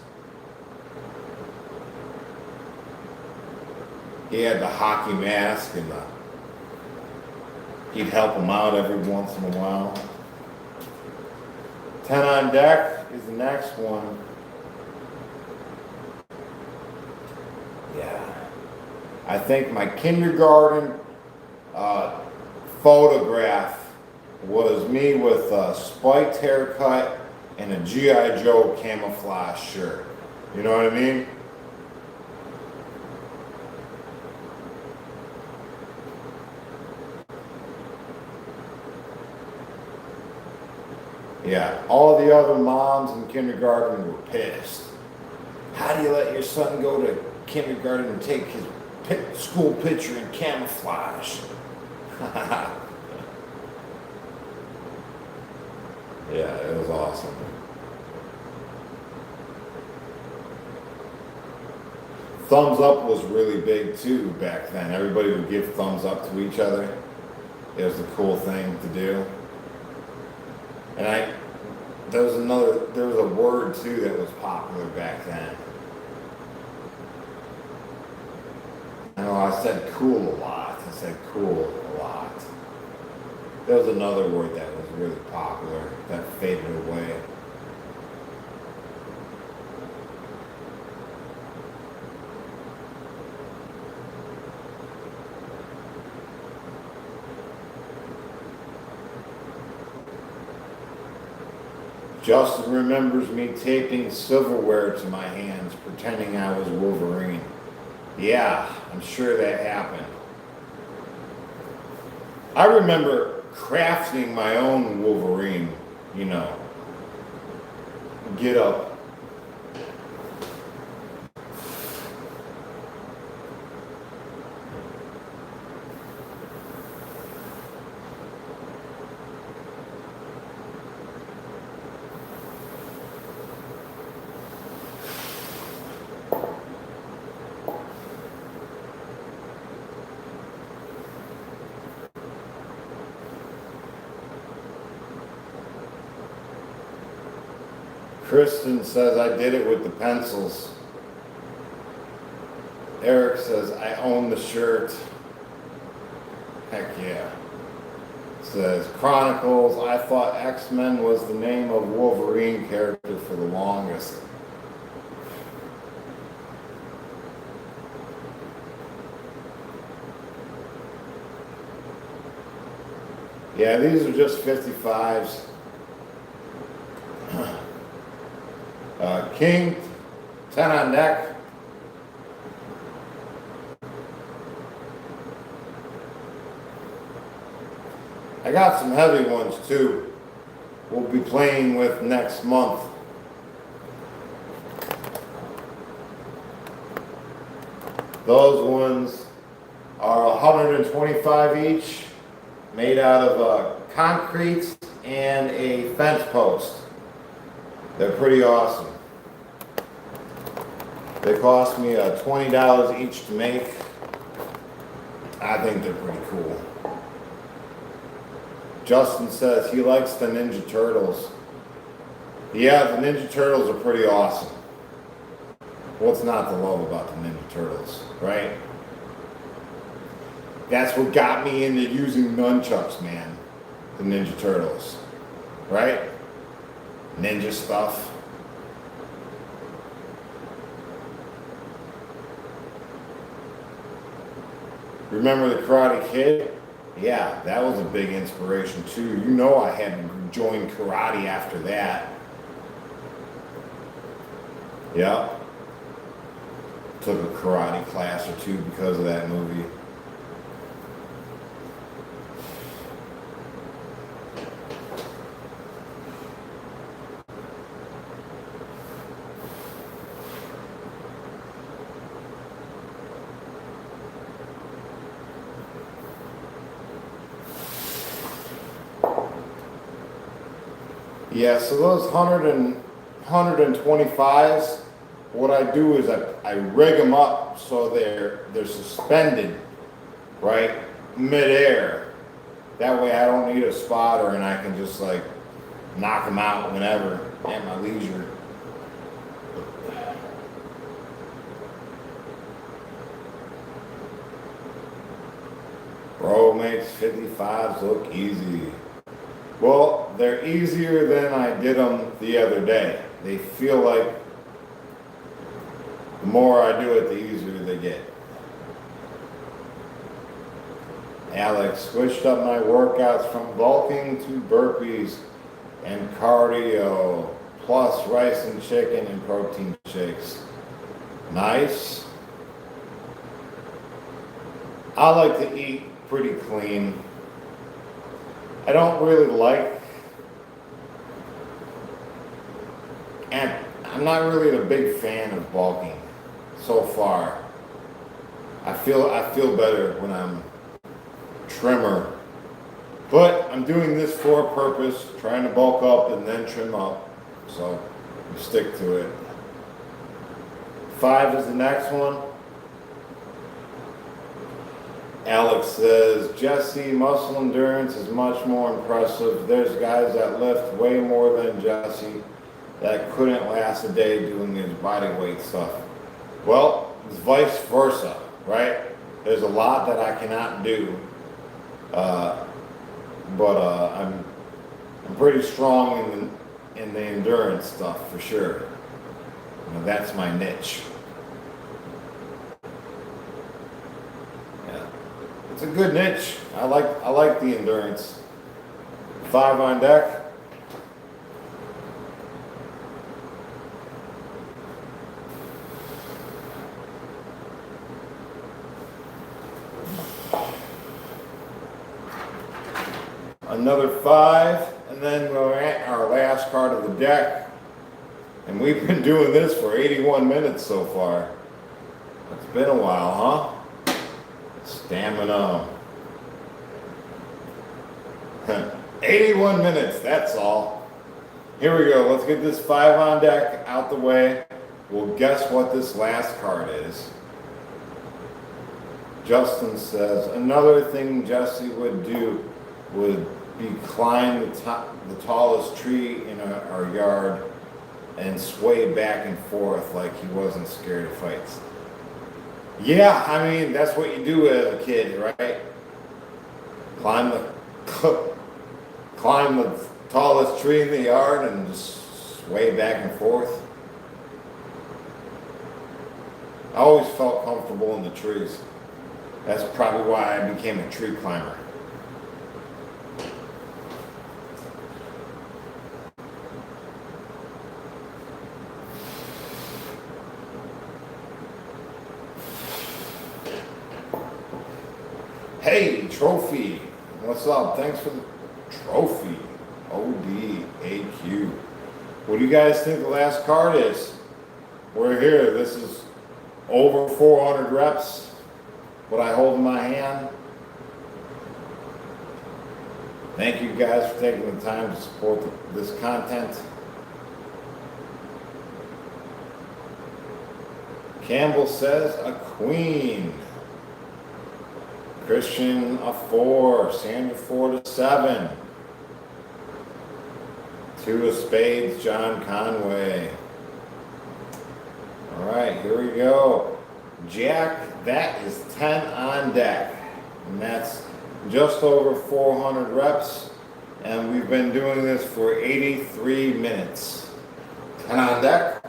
He had the hockey mask and he'd help him out every once in a while. 10 on deck is the next one. Yeah. I think my kindergarten photograph was me with a spiked haircut and a G.I. Joe camouflage shirt. You know what I mean? Yeah, all the other moms in kindergarten were pissed. How do you let your son go to kindergarten and take his school picture in camouflage? Yeah, it was awesome. thumbs up was really big too back then. Everybody would give thumbs up to each other. It was a cool thing to do. And there was a word too that was popular back then. I know I said cool a lot. I said cool a lot. There was another word that was really popular that faded away. Justin remembers me taping silverware to my hands, pretending I was Wolverine. Yeah, I'm sure that happened. I remember crafting my own Wolverine, get up. Kristen says, I did it with the pencils. Eric says, I own the shirt. Heck yeah. Says, Chronicles, I thought X-Men was the name of Wolverine character for the longest. Yeah, these are just 55s. King, 10 on deck. I got some heavy ones too. We'll be playing with next month. Those ones are 125 each, made out of concrete and a fence post. They're pretty awesome. They cost me $20 each to make. I think they're pretty cool. Justin says he likes the Ninja Turtles. Yeah, the Ninja Turtles are pretty awesome. What's not to love about the Ninja Turtles, right? That's what got me into using nunchucks, man. The Ninja Turtles, right? Ninja stuff. Remember the Karate Kid? Yeah, that was a big inspiration too. I had to join karate after that. Yeah. Took a karate class or two because of that movie. Yeah, so those 125s, what I do is I rig them up so they're suspended, right, midair. That way I don't need a spotter and I can just like knock them out whenever at my leisure. Bro makes 55s look easy. Well, they're easier than I did them the other day. They feel like the more I do it, the easier they get. Alex, switched up my workouts from bulking to burpees and cardio, plus rice and chicken and protein shakes. Nice. I like to eat pretty clean. I don't really like, and I'm not really a big fan of bulking so far. I feel better when I'm trimmer, but I'm doing this for a purpose, trying to bulk up and then trim up, so we stick to it. 5 is the next one. Alex says, Jesse, muscle endurance is much more impressive. There's guys that lift way more than Jesse that couldn't last a day doing his body weight stuff. Well, it's vice versa, right? There's a lot that I cannot do, but I'm pretty strong in the endurance stuff for sure. You know, that's my niche. Yeah, it's a good niche. I like the endurance. 5 on deck. Another 5, and then we're at our last part of the deck. And we've been doing this for 81 minutes so far. It's been a while, huh? Stamina. 81 minutes, that's all. Here we go. Let's get this 5 on deck out the way. We'll guess what this last card is. Justin says, another thing Jesse would do would be climb the tallest tree in our yard and sway back and forth like he wasn't scared of fights. Yeah, I mean, that's what you do as a kid, right? Climb the tallest tree in the yard and just sway back and forth. I always felt comfortable in the trees. That's probably why I became a tree climber. Hey, Trophy. What's up? Thanks for the trophy. ODAQ. What do you guys think the last card is? We're here. This is over 400 reps. What I hold in my hand. Thank you guys for taking the time to support this content. Campbell says a queen. Christian a 4, Samuel 4 to 7. 2 of spades, John Conway. All right, here we go. Jack, that is 10 on deck. And that's just over 400 reps. And we've been doing this for 83 minutes. 10 on deck.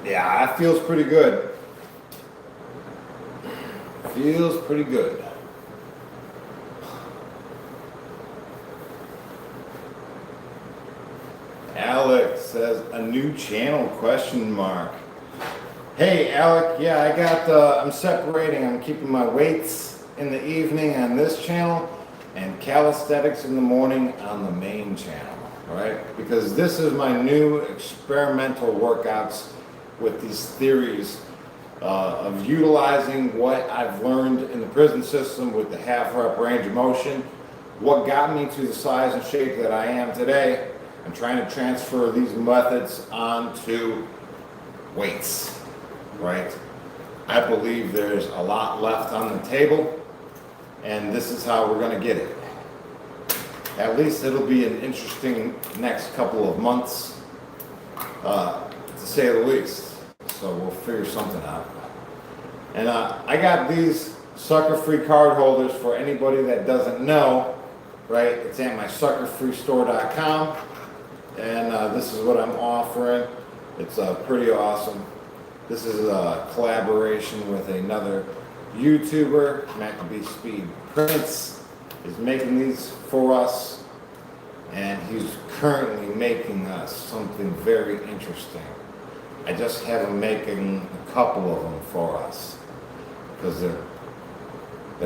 Yeah, that feels pretty good. Feels pretty good. Alex says a new channel question mark. Hey Alec, yeah, I'm separating. I'm keeping my weights in the evening on this channel and calisthenics in the morning on the main channel, right? Because this is my new experimental workouts with these theories of utilizing what I've learned in the prison system with the half rep range of motion, what got me to the size and shape that I am today. I'm trying to transfer these methods onto weights, right? I believe there's a lot left on the table, and this is how we're going to get it. At least it'll be an interesting next couple of months, to say the least. So we'll figure something out. And I got these sucker-free card holders for anybody that doesn't know, right? It's at my suckerfreestore.com. And this is what I'm offering. It's pretty awesome. This is a collaboration with another YouTuber, Maccabee Speed Prince, is making these for us. And he's currently making us something very interesting. I just have him making a couple of them for us because they're